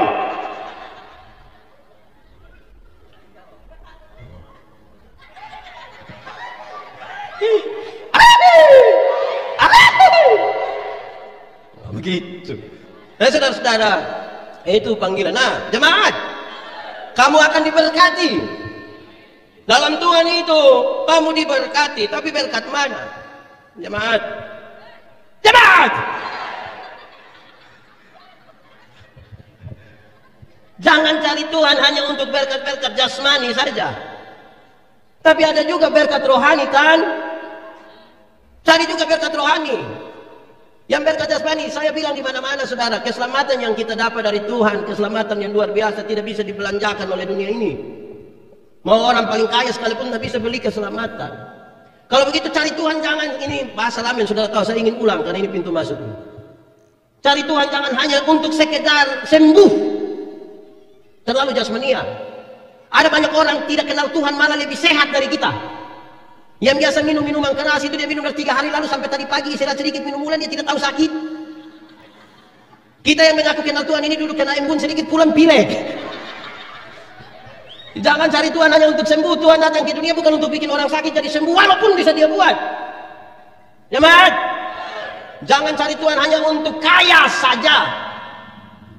Begitu. Nah, saudara-saudara, itu panggilan. Nah, jemaat, kamu akan diberkati. Dalam Tuhan itu kamu diberkati, tapi berkat mana? Jemaat. Jemaat. Jangan cari Tuhan hanya untuk berkat-berkat jasmani saja. Tapi ada juga berkat rohani kan? Cari juga berkat rohani. Yang berkat jasmani, saya bilang di mana-mana saudara, keselamatan yang kita dapat dari Tuhan, keselamatan yang luar biasa, tidak bisa dibelanjakan oleh dunia ini. Mau orang paling kaya sekalipun tidak bisa beli keselamatan. Kalau begitu cari Tuhan jangan, ini bahasa lamin saudara tahu, saya ingin ulang karena ini pintu masuk. Cari Tuhan jangan hanya untuk sekedar sembuh, terlalu jasmania. Ada banyak orang tidak kenal Tuhan malah lebih sehat dari kita. Yang biasa minum minuman keras itu dia minum 3 hari lalu sampai tadi pagi istirahat sedikit minum bulan dia tidak tahu sakit. Kita yang mengaku kenal Tuhan ini duduk kena embun sedikit pulang pilek. Jangan cari Tuhan hanya untuk sembuh. Tuhan datang ke dunia bukan untuk bikin orang sakit jadi sembuh, walaupun bisa dia buat. Jemaat, jangan cari Tuhan hanya untuk kaya saja.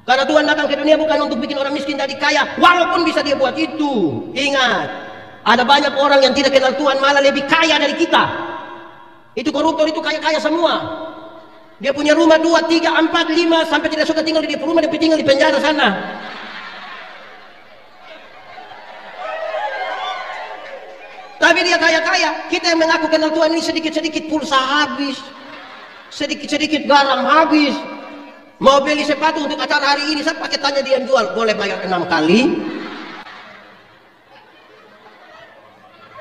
Karena Tuhan datang ke dunia bukan untuk bikin orang miskin jadi kaya, walaupun bisa dia buat itu. Ingat, ada banyak orang yang tidak kenal Tuhan malah lebih kaya dari kita. Itu koruptor itu kaya-kaya semua. Dia punya rumah 2, 3, 4, 5, sampai tidak suka tinggal di rumah, dia tinggal di penjara sana. Tapi dia kaya-kaya. Kita yang mengaku kenal Tuhan ini sedikit-sedikit pulsa habis, sedikit-sedikit garam habis. Mau beli sepatu untuk acara hari ini, saya pakai tanya dia yang jual, boleh bayar 6 kali.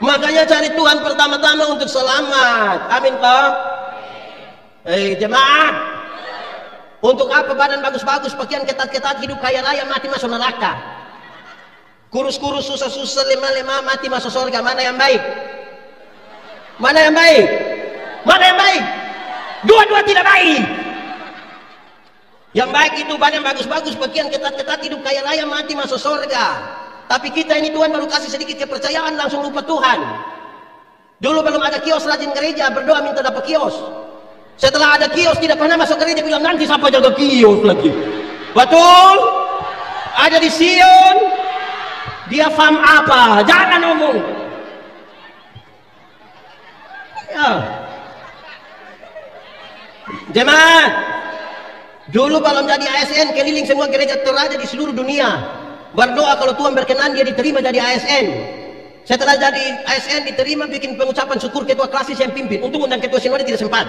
Makanya cari Tuhan pertama-tama untuk selamat. Amin toh? Jemaat, untuk apa badan bagus-bagus, pakaian ketat-ketat, hidup kaya raya, mati masuk neraka? Kurus-kurus, susah-susah, lemah-lemah, mati masuk surga. Mana yang baik? Mana yang baik? Mana yang baik? Dua-dua tidak baik. Yang baik itu badan bagus-bagus, pakaian ketat-ketat, hidup kaya raya, mati masuk surga. Tapi kita ini Tuhan baru kasih sedikit kepercayaan, langsung lupa Tuhan. Dulu belum ada kios, rajin gereja, berdoa minta dapat kios. Setelah ada kios, tidak pernah masuk gereja, bilang nanti siapa jaga kios lagi. Betul? Ada di Sion, dia paham apa? Jangan ngomong. Ya. Jemaat, dulu belum jadi ASN, keliling semua gereja Toraja di seluruh dunia. Berdoa kalau Tuhan berkenan dia diterima jadi ASN. Setelah jadi ASN diterima, bikin pengucapan syukur ketua klasis yang pimpin. Untung undang ketua sinode tidak sempat.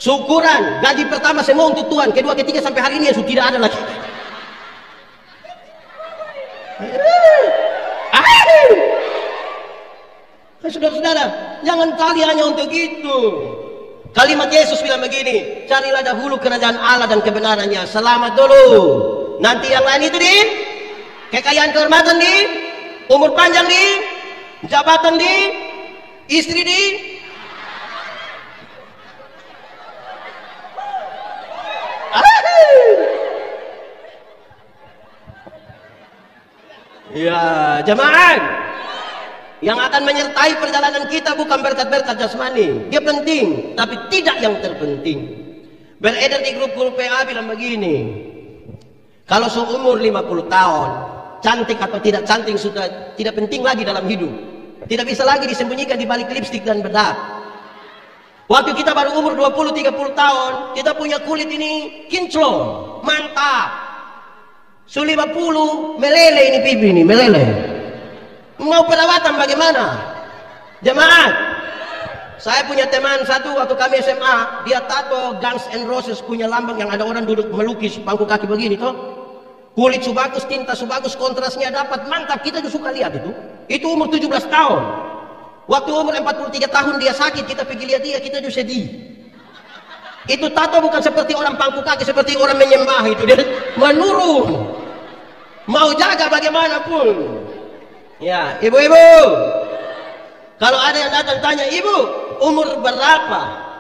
Syukuran, gaji pertama semua untuk Tuhan, kedua, ketiga sampai hari ini yang sudah tidak ada lagi. Saudara-saudara, jangan cari hanya untuk itu. Kalimat Yesus bilang begini, carilah dahulu kerajaan Allah dan kebenarannya. Selamat dulu. Nanti yang lain itu di kekayaan, kehormatan di, umur panjang di, jabatan di, istri di. Ya, jemaat, yang akan menyertai perjalanan kita bukan berkat-berkat jasmani. Dia penting, tapi tidak yang terpenting. Beredar di grup-grup PA bilang begini, kalau seumur 50 tahun, cantik atau tidak cantik sudah tidak penting lagi dalam hidup. Tidak bisa lagi disembunyikan di balik lipstik dan bedak. Waktu kita baru umur 20-30 tahun, kita punya kulit ini kinclong, mantap. Su 50 meleleh ini pipi ini, meleleh. Mau perawatan bagaimana? Jemaat, saya punya teman satu waktu kami SMA, dia tato Guns N' Roses punya lambang yang ada orang duduk melukis pangku kaki begini toh. Kulit su bagus, tinta su bagus, kontrasnya dapat, mantap, kita juga suka lihat itu. Itu umur 17 tahun. Waktu umur 43 tahun dia sakit, kita pergi lihat dia, kita juga sedih. Itu tato bukan seperti orang pangku kaki, seperti orang menyembah itu, dia menurun. Mau jaga bagaimanapun. Ya, ibu-ibu, kalau ada yang datang tanya, ibu umur berapa?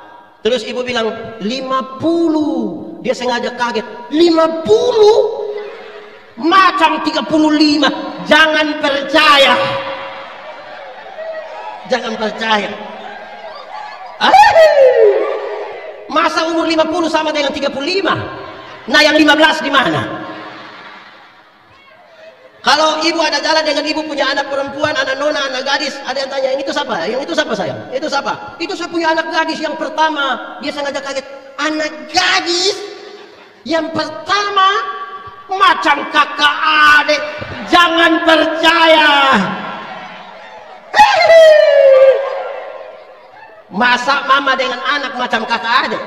Terus ibu bilang 50. Dia sengaja kaget. 50? Macam 35. Jangan percaya. Jangan percaya. Masa umur 50 sama dengan 35? Nah, yang 15 di mana? Kalau ibu ada jalan dengan ibu punya anak perempuan, anak nona, anak gadis, ada yang tanya, yang itu siapa? Yang itu siapa sayang? Itu siapa? Itu saya punya anak gadis yang pertama. Dia sengaja kaget. Anak gadis yang pertama macam kakak adik. Jangan percaya. Masa mama dengan anak macam kakak adik?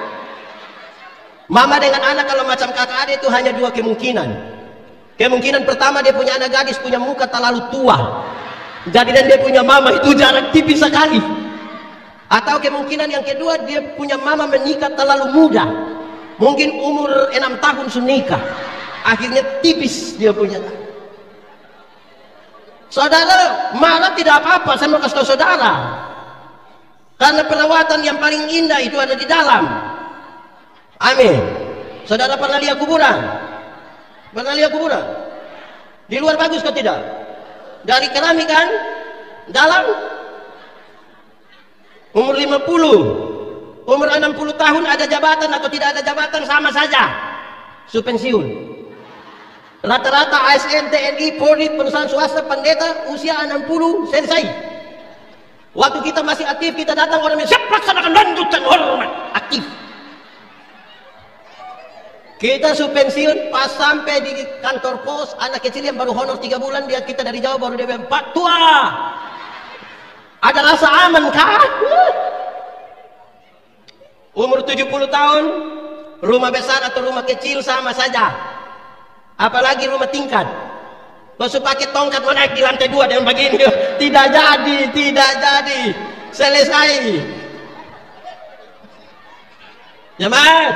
Mama dengan anak kalau macam kakak adik itu hanya dua kemungkinan. Kemungkinan pertama dia punya anak gadis, punya muka terlalu tua. Jadi dan dia punya mama itu jarak tipis sekali. Atau kemungkinan yang kedua dia punya mama menikah terlalu muda. Mungkin umur 6 tahun sudah nikah. Akhirnya tipis dia punya. Saudara, marah tidak apa-apa, saya mau kasih tahu saudara. Karena perawatan yang paling indah itu ada di dalam. Amin. Saudara pernah lihat kuburan? Pernah lihat kuburan? Di luar bagus kok tidak? Dari keramik kan? Dalam umur 50, umur 60 tahun ada jabatan atau tidak ada jabatan sama saja. Su pensiun. Rata-rata ASN, TNI, Polri, perusahaan swasta, pendeta usia 60 selesai. Waktu kita masih aktif, kita datang orang yang siap laksanakan lanjutkan hormat. Aktif. Kita pensiun pas sampai di kantor pos, anak kecil yang baru honor 3 bulan, lihat kita dari jauh baru dia bilang, Pak tua, ada rasa aman kah? Umur 70 tahun, rumah besar atau rumah kecil sama saja. Apalagi rumah tingkat. Masuk pakai tongkat menaik di lantai 2 dengan begini. Tidak jadi, tidak jadi. Selesai. Jemaat,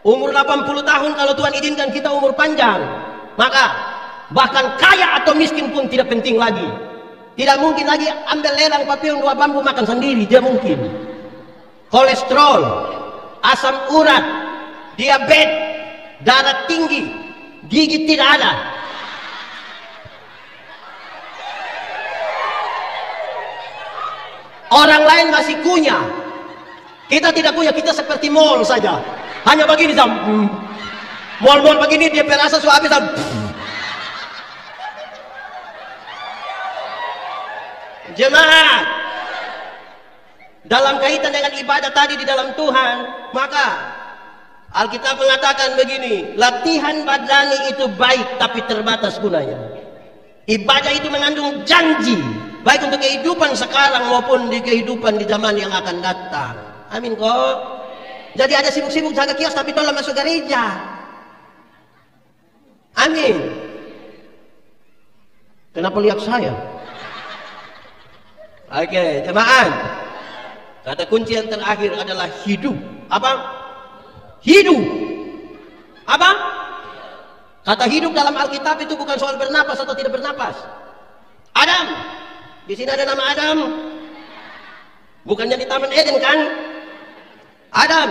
umur 80 tahun kalau Tuhan izinkan kita umur panjang, maka bahkan kaya atau miskin pun tidak penting lagi. Tidak mungkin lagi ambil lelang papillon 2 bambu makan sendiri, tidak mungkin. Kolesterol, asam urat, diabetes, darah tinggi, gigi tidak ada. Orang lain masih kunyah, kita tidak punya, kita seperti mall saja. Hanya begini jam, mall-mall begini dia perasa sudah habis. Jemaat, dalam kaitan dengan ibadah tadi di dalam Tuhan, maka Alkitab mengatakan begini, latihan badani itu baik tapi terbatas gunanya. Ibadah itu mengandung janji, baik untuk kehidupan sekarang maupun di kehidupan di zaman yang akan datang. Amin kok. Jadi ada sibuk-sibuk jaga kios tapi tolong masuk gereja. Amin. Kenapa lihat saya? Oke, jemaat. Kata kunci yang terakhir adalah hidup. Apa? Hidup. Apa? Kata hidup dalam Alkitab itu bukan soal bernapas atau tidak bernapas. Adam. Di sini ada nama Adam. Bukannya di Taman Eden kan? Adam,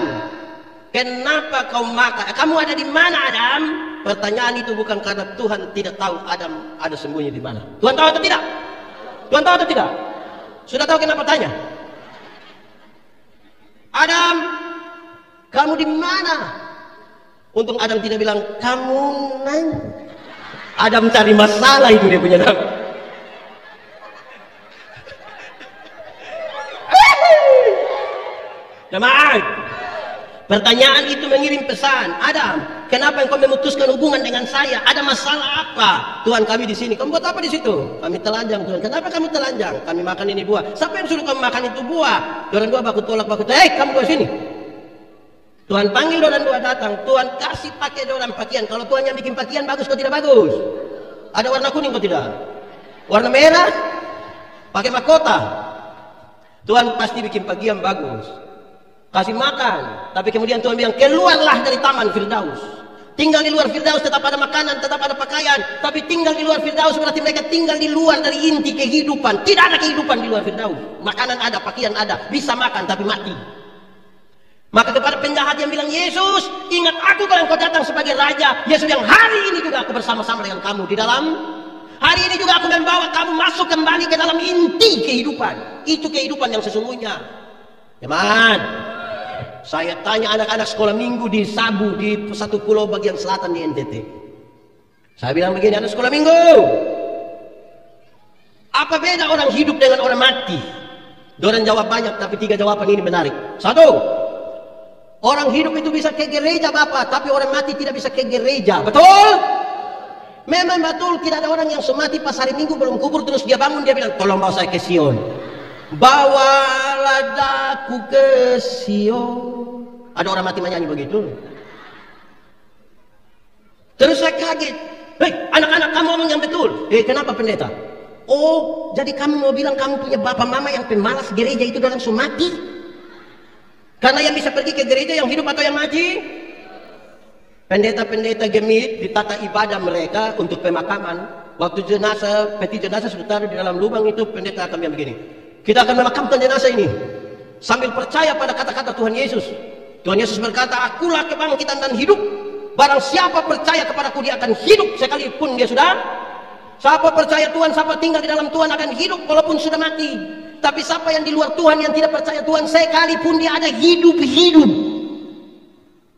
kenapa kau makan? Kamu ada di mana Adam? Pertanyaan itu bukan karena Tuhan tidak tahu Adam ada sembunyi di mana. Tuhan tahu atau tidak? Tuhan tahu atau tidak? Sudah tahu kenapa tanya? Adam, kamu di mana? Untung Adam tidak bilang kamu nanya. Adam cari masalah, itu dia punya nama. Jemaat, pertanyaan itu mengirim pesan. Adam, kenapa engkau memutuskan hubungan dengan saya? Ada masalah apa? Tuhan, kami di sini. Kamu buat apa di situ? Kami telanjang, Tuhan. Kenapa kamu telanjang? Kami makan ini buah. Siapa yang suruh kamu makan itu buah? Doran dua baku tolak baku. Kamu ke sini. Tuhan panggil doran dua datang. Tuhan kasih pakai doran pakaian. Kalau Tuhan yang bikin pakaian bagus kok tidak bagus? Ada warna kuning kok tidak? Warna merah? Pakai mahkota. Tuhan pasti bikin pakaian bagus. Kasih makan, tapi kemudian Tuhan bilang keluarlah dari taman Firdaus. Tinggal di luar Firdaus tetap ada makanan, tetap ada pakaian, tapi tinggal di luar Firdaus berarti mereka tinggal di luar dari inti kehidupan. Tidak ada kehidupan di luar Firdaus. Makanan ada, pakaian ada, bisa makan tapi mati. Maka kepada penjahat yang bilang, Yesus, ingat aku kalau engkau datang sebagai raja. Yesus yang hari ini juga aku bersama-sama dengan kamu di dalam. Hari ini juga aku membawa kamu masuk kembali ke dalam inti kehidupan. Itu kehidupan yang sesungguhnya. Teman, saya tanya anak-anak sekolah minggu di Sabu, di satu pulau bagian selatan di NTT. Saya bilang begini, anak sekolah minggu, apa beda orang hidup dengan orang mati? Dorang jawab banyak, tapi 3 jawaban ini menarik. 1, orang hidup itu bisa ke gereja Bapak, tapi orang mati tidak bisa ke gereja. Betul? Memang betul, tidak ada orang yang semati pas hari Minggu belum kubur terus dia bangun dia bilang, tolong bawa saya ke Sion. Bawalah daku ke Sion. Ada orang mati menyanyi begitu. Terus saya kaget. Hei, anak-anak kamu ngomong yang betul. Kenapa pendeta? Oh, jadi kamu mau bilang kamu punya bapak mama yang pemalas gereja itu udah langsung mati? Karena yang bisa pergi ke gereja yang hidup atau yang mati? Pendeta-pendeta gemit di tata ibadah mereka untuk pemakaman. Waktu jenazah, peti jenazah sudah taruh di dalam lubang itu, pendeta akan bilang begini. Kita akan memakamkan jenazah ini sambil percaya pada kata-kata Tuhan Yesus. Tuhan Yesus berkata, akulah kebangkitan dan hidup. Barang siapa percaya kepadaku dia akan hidup sekalipun dia sudah. Siapa percaya Tuhan, siapa tinggal di dalam Tuhan akan hidup walaupun sudah mati. Tapi siapa yang di luar Tuhan, yang tidak percaya Tuhan, sekalipun dia ada hidup-hidup,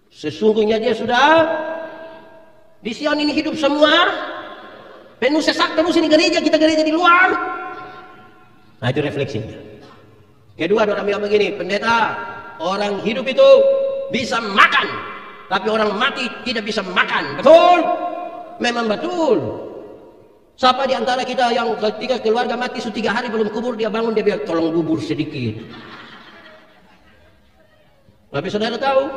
sesungguhnya dia sudah di Sion ini hidup semua. Penuh sesak terus ini gereja, kita gereja di luar. Nah itu refleksinya. Kedua orang bilang begini, pendeta, orang hidup itu bisa makan, tapi orang mati tidak bisa makan. Betul? Memang betul. Siapa di antara kita yang ketika keluarga mati sudah 3 hari belum kubur, dia bangun, dia bilang tolong bubur sedikit. Tapi saudara tahu,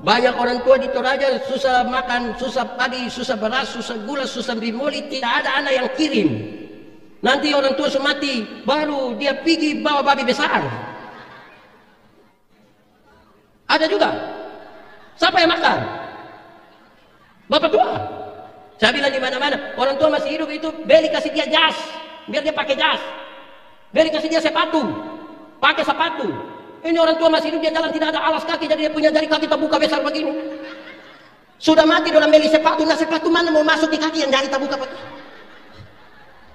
banyak orang tua di Toraja susah makan, susah padi, susah beras, susah gula, susah bimoli, tidak ada anak yang kirim. Nanti orang tua sudah mati, baru dia pergi bawa babi besar. Ada juga. Siapa yang makan? Bapak tua. Saya bilang di mana-mana, orang tua masih hidup itu beli kasih dia jas, biar dia pakai jas. Beli kasih dia sepatu, pakai sepatu. Ini orang tua masih hidup, dia jalan tidak ada alas kaki, jadi dia punya jari kaki terbuka besar begini. Sudah mati orang beli sepatu, nah sepatu mana mau masuk di kaki yang jari terbuka begini?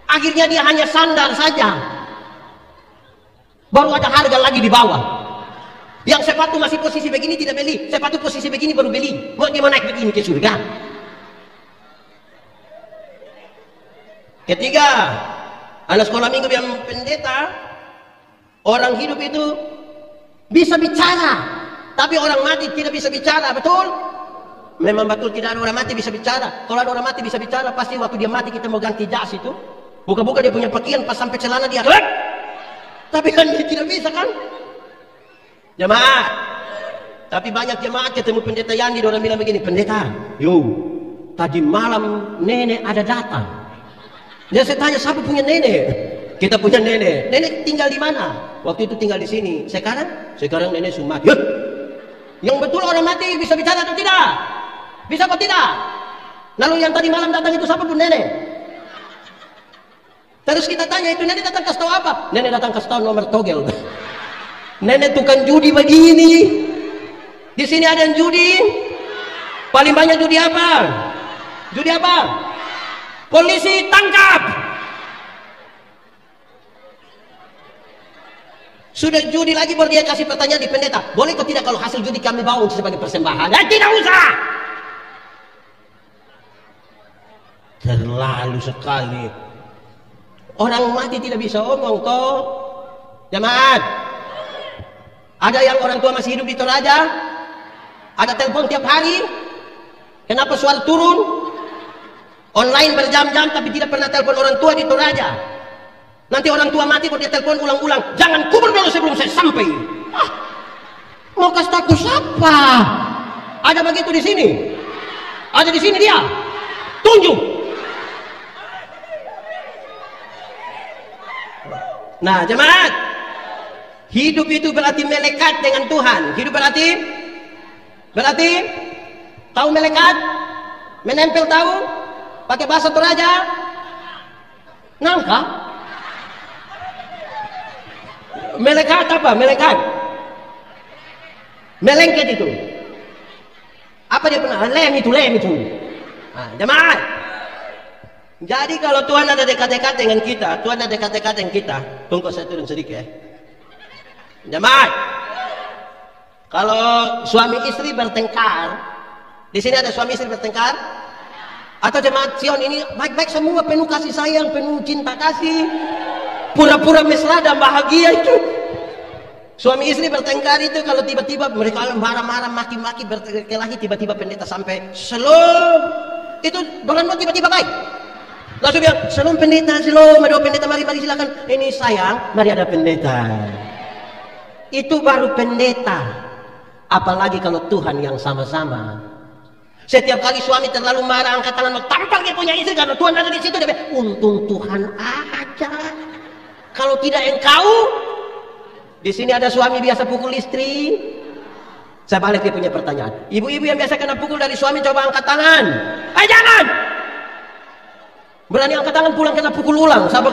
Akhirnya dia hanya sandal saja. Baru ada harga lagi di bawah. Yang sepatu masih posisi begini tidak beli, sepatu posisi begini baru beli. Mau dia mau naik begini ke surga. Ketiga, anak sekolah minggu yang pendeta, orang hidup itu bisa bicara, tapi orang mati tidak bisa bicara, betul? Memang betul, tidak ada orang mati bisa bicara. Kalau ada orang mati bisa bicara, pasti waktu dia mati kita mau ganti jas itu, buka-buka dia punya pakaian, pas sampai celana dia, tapi kan dia tidak bisa kan? Jemaat, tapi banyak jemaat ketemu pendeta Yandi, orang bilang begini, pendeta, yo, tadi malam nenek ada datang. Dia saya tanya, siapa punya nenek? Kita punya nenek. Nenek tinggal di mana? Waktu itu tinggal di sini. Sekarang nenek sudah mati. Yang betul orang mati bisa bicara atau tidak? Bisa atau tidak? Lalu yang tadi malam datang itu siapa pun nenek? Terus kita tanya, itu nenek datang kasih tahu apa? Nenek datang kasih tahu nomor togel. Nenek tukang judi begini. Di sini ada yang judi. Paling banyak judi apa? Judi apa? Polisi tangkap. Sudah judi lagi baru dia kasih pertanyaan di pendeta. Boleh kok tidak kalau hasil judi kami bawa untuk sebagai persembahan? Tidak usah. Terlalu sekali. Orang mati tidak bisa omong toh. Jemaat. Ada yang orang tua masih hidup di Toraja? Ada telepon tiap hari? Kenapa soal turun? Online berjam-jam tapi tidak pernah telepon orang tua di Toraja. Nanti orang tua mati kalau dia telepon ulang-ulang, jangan kubur dulu sebelum saya sampai. Mau kasih tahu siapa? Ada begitu di sini? Ada di sini dia? Tunjuk. Nah, jemaat, hidup itu berarti melekat dengan Tuhan. Hidup berarti tahu melekat, menempel tahu. Pakai bahasa Toraja, nangka. Melekat apa? Melekat. Melengket itu. Apa dia pernah? Lem itu. Nah, jemaat. Jadi kalau Tuhan ada dekat-dekat dengan kita, Tuhan ada dekat-dekat dengan kita. Tunggu saya turun sedikit ya. Jemaat. Kalau suami istri bertengkar, di sini ada suami istri bertengkar. Atau jemaat Sion ini baik-baik semua, penuh kasih sayang, penuh cinta kasih, pura-pura mesra dan bahagia itu. Suami istri bertengkar itu kalau tiba-tiba mereka marah-marah, maki-maki, berkelahi, tiba-tiba pendeta sampai shalom. Itu orang tiba-tiba baik. Langsung bilang, shalom pendeta, shalom, ada pendeta, mari silakan. Ini sayang, mari ada pendeta. Itu baru pendeta. Apalagi kalau Tuhan yang sama-sama. Setiap kali suami terlalu marah, angkat tangan, mau tampar dia punya istri karena Tuhan ada di situ. Dia bilang, untung Tuhan aja. Kalau tidak engkau, di sini ada suami biasa pukul istri. Saya balik dia punya pertanyaan. Ibu-ibu yang biasa kena pukul dari suami, coba angkat tangan. Jangan! Berani angkat tangan, pulang kena pukul ulang. Sabar.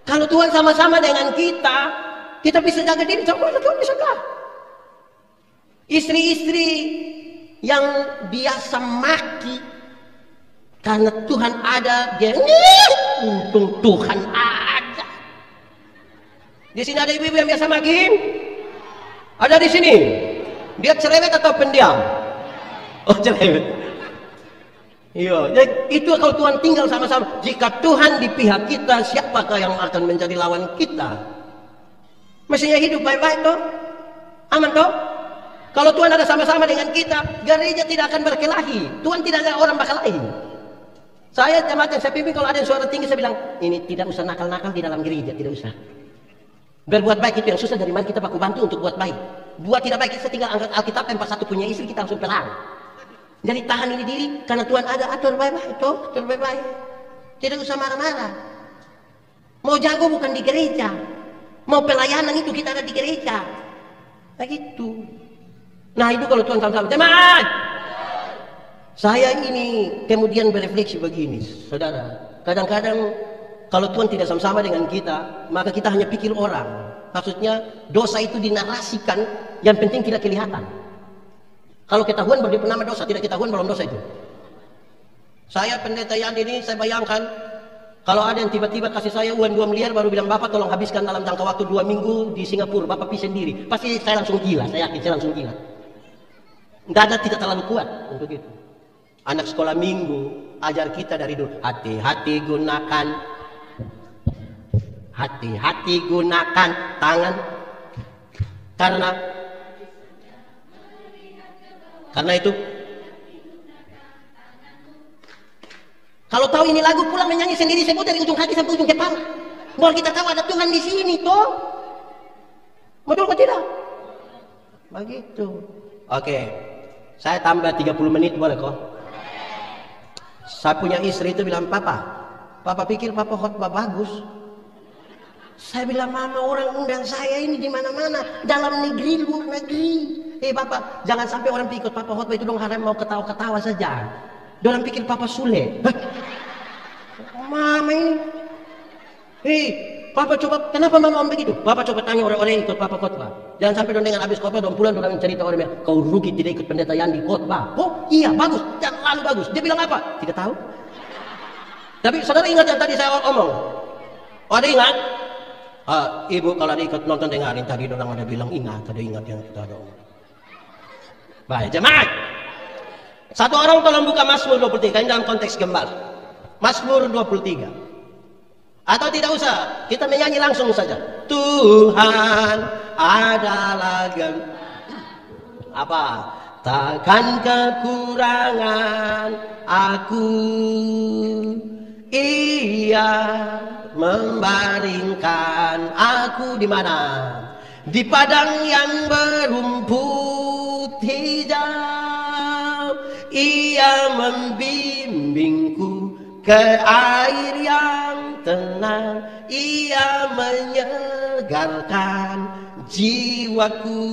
Kalau Tuhan sama-sama dengan kita bisa jaga diri, sama Tuhan bisa jaga. Istri-istri yang biasa maki karena Tuhan ada, dia untung Tuhan ada. Di sini ada ibu-ibu yang biasa maki? Ada di sini. Dia cerewet atau pendiam? Oh, cerewet. Iya, itu kalau Tuhan tinggal sama-sama. Jika Tuhan di pihak kita, siapakah yang akan menjadi lawan kita? Mestinya hidup baik-baik toh, aman toh. Kalau Tuhan ada sama-sama dengan kita, gereja tidak akan berkelahi. Tuhan tidak ada orang berkelahi. Saya jemaat yang saya pimpin, kalau ada yang suara tinggi, saya bilang, ini tidak usah nakal-nakal di dalam gereja, tidak usah. Berbuat baik itu yang susah, dari mana kita baku bantu untuk buat baik. Buat tidak baik, kita tinggal angkat Alkitab, tempat satu punya istri, kita langsung perang. Jadi tahan ini diri, karena Tuhan ada, atur baik-baik, toh, atur baik-baik. Tidak usah marah-marah. Mau jago bukan di gereja, mau pelayanan itu kita ada di gereja. Begitu. Nah itu kalau Tuhan sama-sama. Jemaat, saya ini kemudian berefleksi begini, saudara. Kadang-kadang kalau Tuhan tidak sama-sama dengan kita, maka kita hanya pikir orang. Maksudnya dosa itu dinarasikan, yang penting tidak kelihatan. Kalau ketahuan baru dia penama dosa, tidak ketahuan belum dosa itu. Saya pendeta Yandi ini, saya bayangkan kalau ada yang tiba-tiba kasih saya uang 2 miliar baru bilang, Bapak tolong habiskan dalam jangka waktu 2 minggu di Singapura, Bapak pergi sendiri. Pasti saya langsung gila, saya yakin saya langsung gila. Dada tidak terlalu kuat untuk itu. Anak sekolah minggu ajar kita dari dulu, hati-hati gunakan tangan, karena itu. Kalau tahu ini lagu, pulang menyanyi sendiri, sebut dari ujung kaki sampai ujung kepala. Biar kita tahu ada Tuhan di sini toh. Betul atau tidak? Begitu. Oke. Saya tambah 30 menit boleh kok? Saya punya istri itu bilang, Papa pikir Papa khotbah bagus. Saya bilang, Mama orang undang saya ini di mana-mana, dalam negeri, luar negeri. Bapak, jangan sampai orang pikir Papa khotbah itu dong haram mau ketawa-ketawa saja. Orang pikir Papa Sule. Mama ini. Papa coba, kenapa Mama begitu? Papa coba tanya orang-orang yang ikut Papa khotbah. Jangan sampai dong dengan habis khotbah 2 bulan orang cerita orangnya, kau rugi tidak ikut pendeta Yandi khotbah. Oh iya bagus, dan lalu bagus. Dia bilang apa? Tidak tahu. Tapi saudara ingat yang tadi saya omong? Oh ada ingat? Ibu kalau ada ikut nonton dengarin tadi orang ada bilang ingat yang kita ada omong. Baik jemaat. Satu orang tolong buka Mazmur 23 ini dalam konteks gembala. Mazmur 23. Atau tidak usah, kita menyanyi langsung saja. Tuhan adalah apa? Takkan kekurangan aku. Ia membaringkan aku di mana? Di padang yang berumput hijau. Ia membimbingku ke air yang tenang. Ia menyegarkan jiwaku.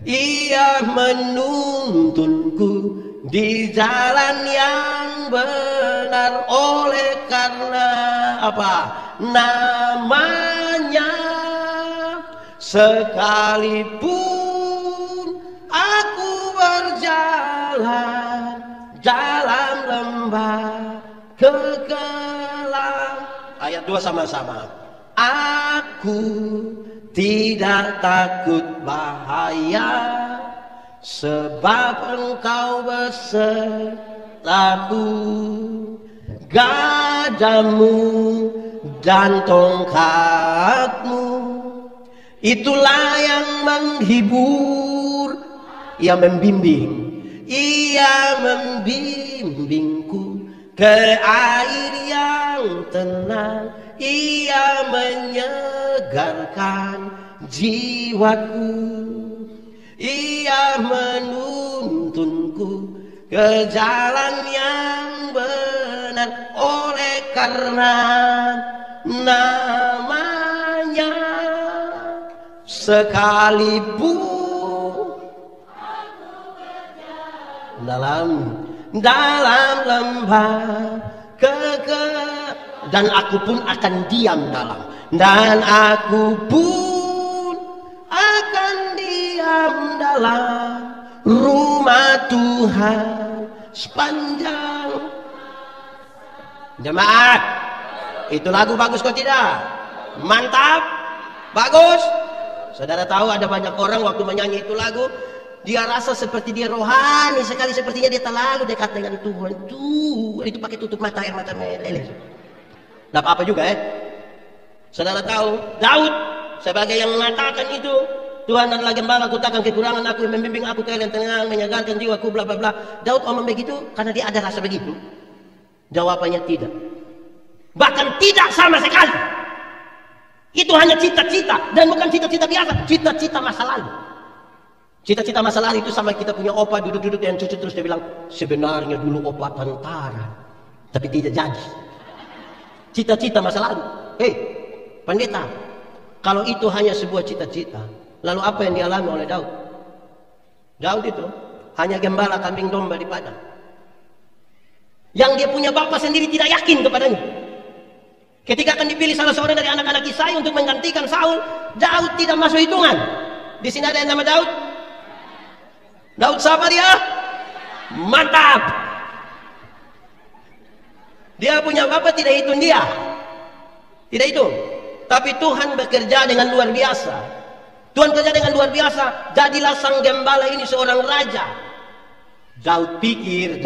Ia menuntunku di jalan yang benar. Oleh karena apa? Namanya. Sekalipun aku berjalan dalam lembah kegelam. Ayat 2 sama-sama. Aku tidak takut bahaya, sebab Engkau besertaku. Gadamu dan tongkatmu, itulah yang menghibur. Ia membimbing. Ia membimbingku ke air yang tenang. Ia menyegarkan jiwaku. Ia menuntunku ke jalan yang benar. Oleh karena namanya. Sekalipun dalam lembah dan aku pun akan diam dalam, dan aku pun akan diam dalam rumah Tuhan sepanjang. Jemaat, itu lagu bagus kok tidak? Mantap, bagus. Saudara tahu ada banyak orang waktu menyanyi itu lagu, Dia rasa seperti dia rohani sekali, sepertinya dia terlalu dekat dengan Tuhan. Itu pakai tutup mata, air mata meleleh. Tidak apa-apa juga Saudara tahu, Daud sebagai yang mengatakan itu, Tuhan adalah gembala, aku takkan kekurangan, aku yang membimbing aku ke jalan tenang, menyegarkan jiwaku, bla bla bla. Daud ngomong begitu karena dia ada rasa begitu. Jawabannya tidak. Bahkan tidak sama sekali. Itu hanya cita-cita, dan bukan cita-cita biasa, cita-cita masa lalu. Cita-cita masa lalu itu sama kita punya opa duduk-duduk dengan cucu, terus dia bilang, sebenarnya dulu opa tentara, tapi tidak jadi. Cita-cita masa lalu. Pendeta, kalau itu hanya sebuah cita-cita, lalu apa yang dialami oleh Daud? Daud itu hanya gembala kambing domba di padang. Yang dia punya bapak sendiri tidak yakin kepadanya. Ketika akan dipilih salah seorang dari anak-anak Isai untuk menggantikan Saul, Daud tidak masuk hitungan. Di sini ada yang nama Daud. Daud siapa dia? Mantap. Dia punya bapak tidak hitung dia. Tidak hitung. Tapi Tuhan bekerja dengan luar biasa. Tuhan kerja dengan luar biasa. Jadilah sang gembala ini seorang raja. Daud pikir,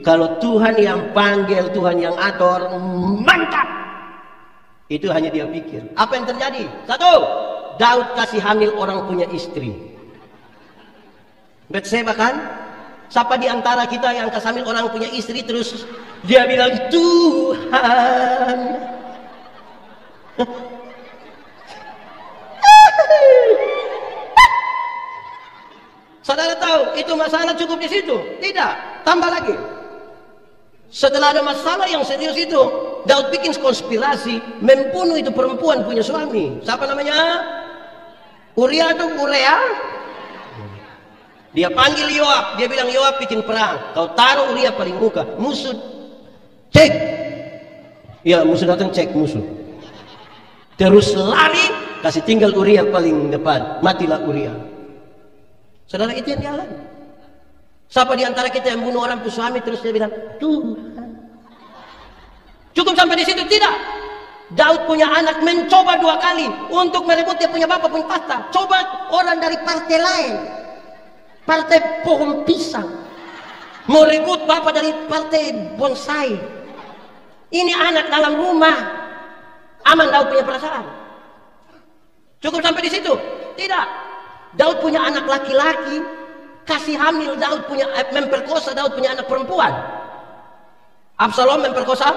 kalau Tuhan yang panggil, Tuhan yang atur, mantap. Itu hanya dia pikir. Apa yang terjadi? Satu, Daud kasih hamil orang punya istri. Betseba kan? Siapa di antara kita yang kasih hamil orang punya istri terus dia bilang Tuhan. Saudara tahu itu masalah cukup di situ? Tidak, tambah lagi. Setelah ada masalah yang serius itu, Daud bikin konspirasi membunuh itu perempuan punya suami. Siapa namanya? Uria atau Urea? Dia panggil Yoab, dia bilang Yoab bikin perang, kau taruh Uria paling muka, musuh cek. Ya musuh datang cek musuh. Terus lari, kasih tinggal Uria paling depan, matilah Uria. Saudara, itu yang dialami. Siapa di antara kita yang bunuh orang punya suami terus dia bilang Tuhan? Cukup sampai di situ? Tidak. Daud punya anak mencoba 2 kali untuk merebut dia punya bapak punya tahta. Coba orang dari partai lain, partai pohon pisang, mau rebut bapak dari partai bonsai. Ini anak dalam rumah. Aman Daud punya perasaan? Cukup sampai di situ? Tidak. Daud punya anak laki-laki, kasih hamil Daud punya memperkosa Daud punya anak perempuan. Absalom memperkosa?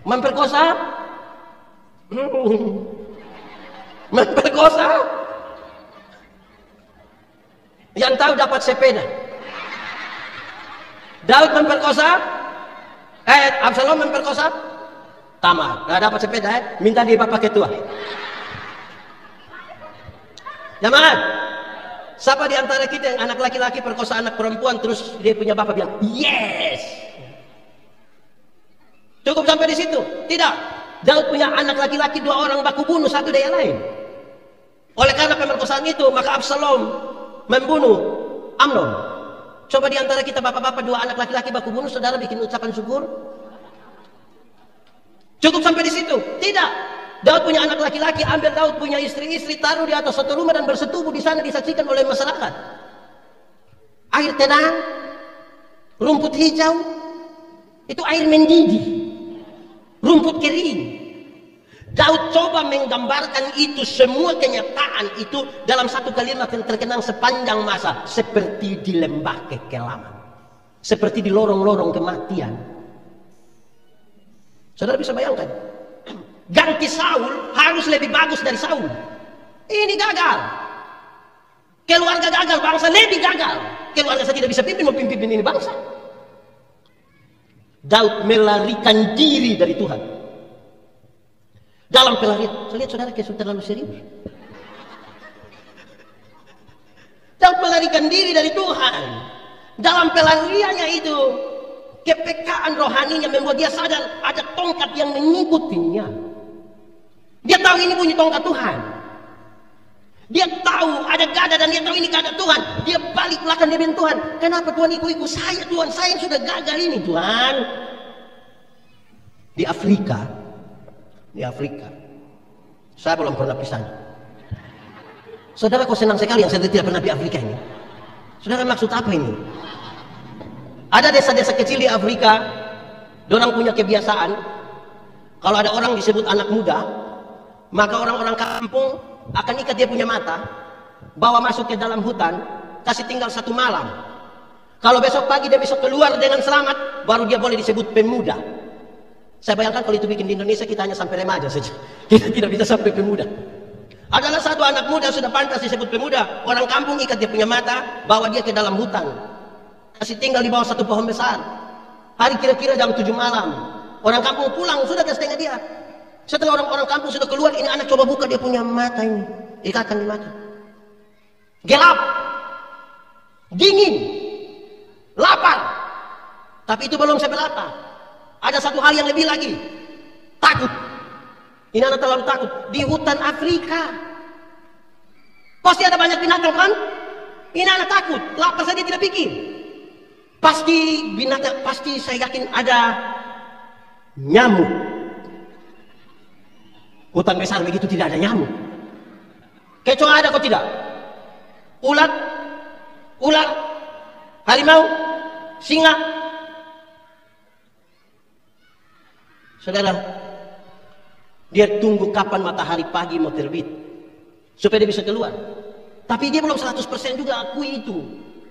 Memperkosa? Memperkosa? Yang tahu dapat sepeda. Daud memperkosa? Absalom memperkosa? Tamat. Nggak dapat sepeda, minta dia bapak ketua. Jamaah, siapa di antara kita yang anak laki-laki perkosa anak perempuan terus dia punya bapak bilang, yes. Cukup sampai di situ? Tidak. Daud punya anak laki-laki 2 orang baku bunuh satu dari yang lain. Oleh karena pemerkosaan itu, maka Absalom membunuh Amnon. Coba di antara kita bapak-bapak 2 anak laki-laki baku bunuh, saudara bikin ucapan syukur? Cukup sampai di situ? Tidak. Daud punya anak laki-laki, ambil Daud punya istri-istri, taruh di atas satu rumah dan bersetubuh di sana, disaksikan oleh masyarakat. Air tenang, rumput hijau, itu air mendidih, rumput kering. Daud coba menggambarkan itu semua kenyataan itu dalam satu kalimat yang terkenang sepanjang masa, seperti di lembah kekelaman, seperti di lorong-lorong kematian. Saudara bisa bayangkan? Ganti Saul harus lebih bagus dari Saul. Ini gagal. Keluarga gagal, bangsa lebih gagal. Keluarga saya tidak bisa pimpin, mau pimpin ini bangsa. Daud melarikan diri dari Tuhan. Dalam pelarian, saya lihat saudara kayak sudah terlalu serius. Daud melarikan diri dari Tuhan. Dalam pelariannya itu, kepekaan rohaninya membuat dia sadar ada tongkat yang mengikutinya. Dia tahu ini bunyi tongkat Tuhan. Dia tahu ada gada dan dia tahu ini gada Tuhan. Dia balik belakang, dia bilang, Tuhan, kenapa Tuhan ikut saya, Tuhan? Saya yang sudah gagal ini, Tuhan. Di Afrika, saya belum pernah pisah. Saudara kok senang sekali yang saya tidak pernah di Afrika ini. Saudara maksud apa ini? Ada desa-desa kecil di Afrika, dorang punya kebiasaan, kalau ada orang disebut anak muda, maka orang-orang kampung akan ikat dia punya mata, bawa masuk ke dalam hutan, kasih tinggal 1 malam. Kalau besok pagi dia besok keluar dengan selamat, baru dia boleh disebut pemuda. Saya bayangkan kalau itu bikin di Indonesia, kita hanya sampai remaja saja. Kita tidak bisa sampai pemuda. Adalah satu anak muda sudah pantas disebut pemuda. Orang kampung ikat dia punya mata, bawa dia ke dalam hutan, kasih tinggal di bawah 1 pohon besar. Hari kira-kira jam 7 malam, orang kampung pulang, sudah setengah dia. Setelah orang-orang kampung sudah keluar, ini anak coba buka dia punya mata ini, ikatan di mata. Gelap, dingin, lapar. Tapi itu belum sampai lapar. Ada satu hal yang lebih lagi, takut. Ini anak terlalu takut. Di hutan Afrika pasti ada banyak binatang kan? Ini anak takut, lapar saja tidak pikir. Pasti binatang, pasti saya yakin ada nyamuk. Hutan besar begitu tidak ada nyamuk. Kecoa ada kok tidak? Ular, harimau, singa. Saudara, dia tunggu kapan matahari pagi mau terbit supaya dia bisa keluar. Tapi dia belum 100% juga akui itu.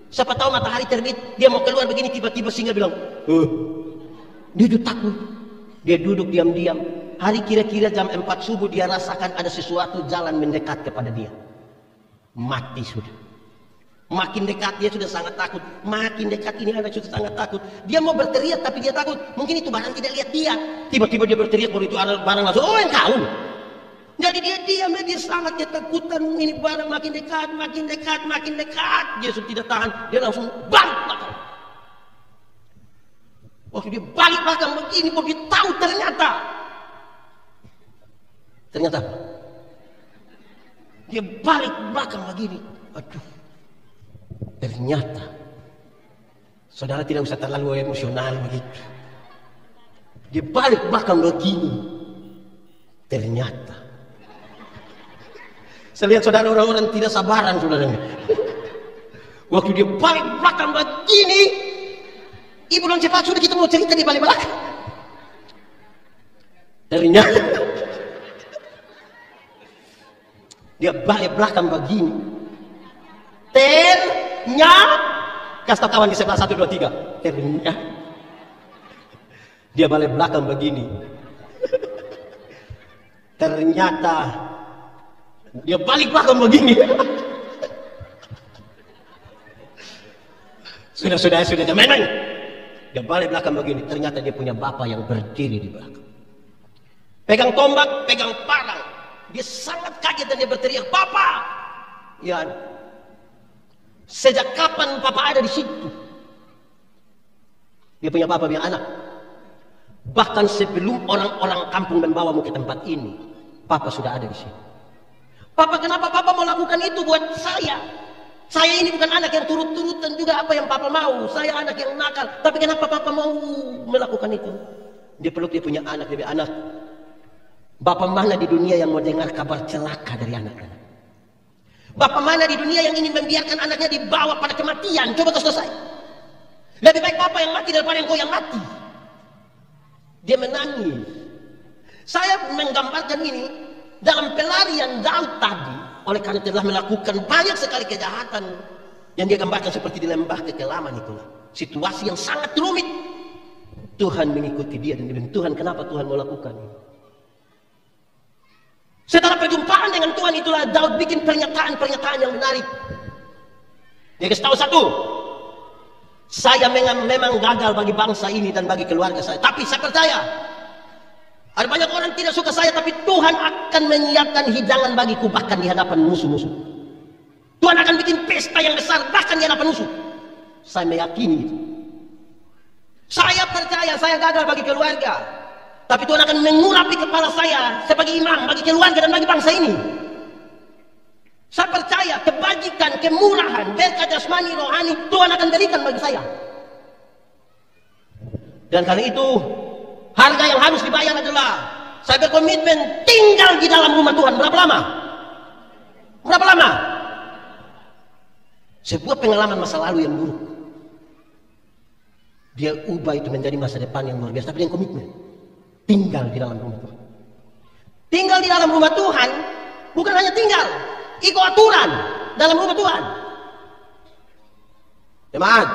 Siapa tahu matahari terbit, dia mau keluar begini, tiba-tiba singa bilang, dia duduk takut. Dia duduk diam-diam. Hari kira-kira jam 4 subuh dia rasakan ada sesuatu jalan mendekat kepada dia. Mati sudah. Makin dekat dia sudah sangat takut. Makin dekat ini anak sudah sangat takut. Dia mau berteriak tapi dia takut. Mungkin itu barang tidak lihat dia. Tiba-tiba dia berteriak, baru itu barang langsung, oh engkau. Jadi dia diam, dia sangat ketakutan. Ini barang makin dekat, makin dekat, makin dekat. Dia sudah tidak tahan, dia langsung balik belakang. Waktu dia balik belakang begini, baru dia tahu ternyata dia balik belakang begini. Aduh, ternyata saudara tidak usah terlalu emosional begitu. Dia balik belakang begini. Ternyata saya lihat saudara orang-orang tidak sabaran saudara. Waktu dia balik belakang begini, ibu dan cepat sudah kita mau cerita di balik belakang. Ternyata dia balik belakang begini. Kasih tahu kawan di sebelah 1, 2, 3. Ternyata dia balik belakang begini. Ternyata dia balik belakang begini. Sudah memang dia balik belakang begini. Ternyata dia punya bapak yang berdiri di belakang, pegang tombak, pegang parang. Dia sangat kaget dan dia berteriak, "Papa!" Ya, sejak kapan papa ada di situ? Dia punya papa, punya anak. Bahkan sebelum orang-orang kampung membawamu ke tempat ini, papa sudah ada di sini. Papa, kenapa papa mau lakukan itu buat saya? Saya ini bukan anak yang turut-turutan juga apa yang papa mau. Saya anak yang nakal. Tapi kenapa papa mau melakukan itu? Dia peluk dia punya anak. Dia bilang, anak, bapak mana di dunia yang mau dengar kabar celaka dari anak-anak? Bapak mana di dunia yang ingin membiarkan anaknya dibawa pada kematian? Coba kau selesai. Lebih baik papa yang mati daripada engkau yang mati. Dia menangis. Saya menggambarkan ini dalam pelarian Daud tadi, oleh karena telah melakukan banyak sekali kejahatan yang dia gambarkan seperti di lembah kekelaman itulah. Situasi yang sangat rumit. Tuhan mengikuti dia dan dia bilang, Tuhan, kenapa Tuhan mau lakukan ini? Setelah perjumpaan dengan Tuhan itulah Daud bikin pernyataan-pernyataan yang menarik. Dia kasih tahu satu, saya memang gagal bagi bangsa ini dan bagi keluarga saya. Tapi saya percaya, ada banyak orang tidak suka saya, tapi Tuhan akan menyiapkan hidangan bagiku bahkan di hadapan musuh-musuh. Tuhan akan bikin pesta yang besar bahkan di hadapan musuh. Saya meyakini itu. Saya percaya saya gagal bagi keluarga, tapi Tuhan akan mengurapi kepala saya sebagai imam bagi keluarga dan bagi bangsa ini. Saya percaya kebajikan, kemurahan, berkat jasmani, rohani Tuhan akan berikan bagi saya. Dan karena itu harga yang harus dibayar adalah saya berkomitmen tinggal di dalam rumah Tuhan. Berapa lama? Berapa lama? Sebuah pengalaman masa lalu yang buruk, dia ubah itu menjadi masa depan yang luar biasa, tapi dengan komitmen. Tinggal di dalam rumah Tuhan. Tinggal di dalam rumah Tuhan, bukan hanya tinggal, ikut aturan dalam rumah Tuhan. Jemaat,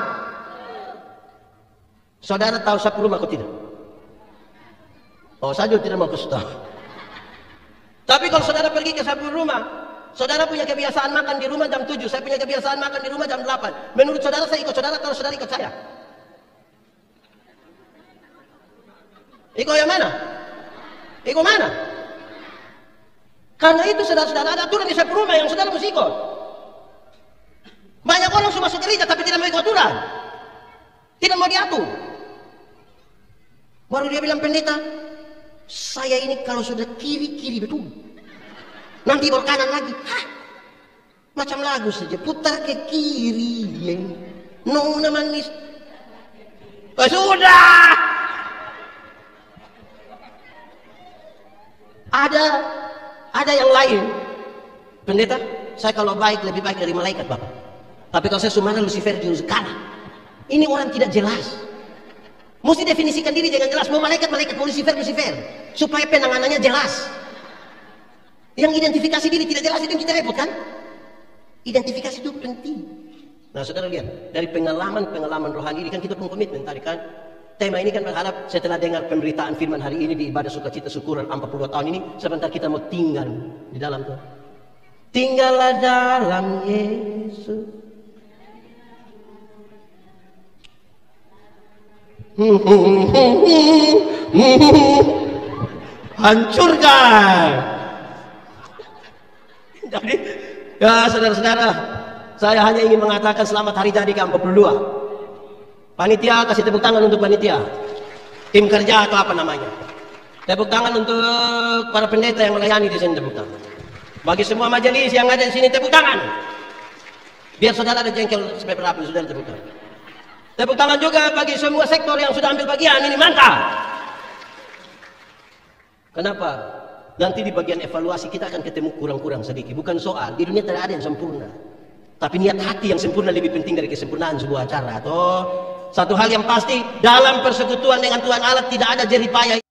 saudara tahu sapu rumah atau tidak? Oh, saya juga tidak mau kasih tahu. Tapi kalau saudara pergi ke sapu rumah, saudara punya kebiasaan makan di rumah jam 7, saya punya kebiasaan makan di rumah jam 8. Menurut saudara, saya ikut saudara kalau saudara ikut saya? Ikut yang mana? Ikut mana? Karena itu saudara-saudara ada aturan di sapu rumah yang saudara mesti ikut. Banyak orang sudah masuk gereja tapi tidak mau ikut aturan, tidak mau diatur. Baru dia bilang, pendeta, saya ini kalau sudah kiri betul, nanti baru kanan lagi. Hah? Macam lagu saja, putar ke kiri, nona manis. Oh, sudah. Ada yang lain. Pendeta, saya kalau baik lebih baik dari malaikat, Bapak. Tapi kalau saya sumana Lucifer jurus kalah. Ini orang tidak jelas. Mesti definisikan diri dengan jelas. Mau malaikat, mau Lucifer. Supaya penanganannya jelas. Yang identifikasi diri tidak jelas itu yang kita repot kan? Identifikasi itu penting. Nah, saudara lihat, dari pengalaman rohani ini kan kita pun komitmen tadi kan. Tema ini kan berharap setelah dengar pemberitaan firman hari ini di ibadah sukacita syukuran 42 tahun ini, sebentar kita mau tinggal di dalam Tuhan. Tinggallah dalam Yesus. Hancurkan. Jadi, ya saudara-saudara, saya hanya ingin mengatakan selamat hari jadi ke-42. Panitia, kasih tepuk tangan untuk panitia. Tim kerja atau apa namanya. Tepuk tangan untuk para pendeta yang melayani di sini, tepuk tangan. Bagi semua majelis yang ada di sini, tepuk tangan. Biar saudara ada jengkel sampai berapa, saudara tepuk tangan. Tepuk tangan juga bagi semua sektor yang sudah ambil bagian, ini mantap. Kenapa? Nanti di bagian evaluasi kita akan ketemu kurang-kurang sedikit. Bukan soal, di dunia tidak ada yang sempurna. Tapi niat hati yang sempurna lebih penting dari kesempurnaan sebuah acara. Atau satu hal yang pasti, dalam persekutuan dengan Tuhan Allah tidak ada jerih payah.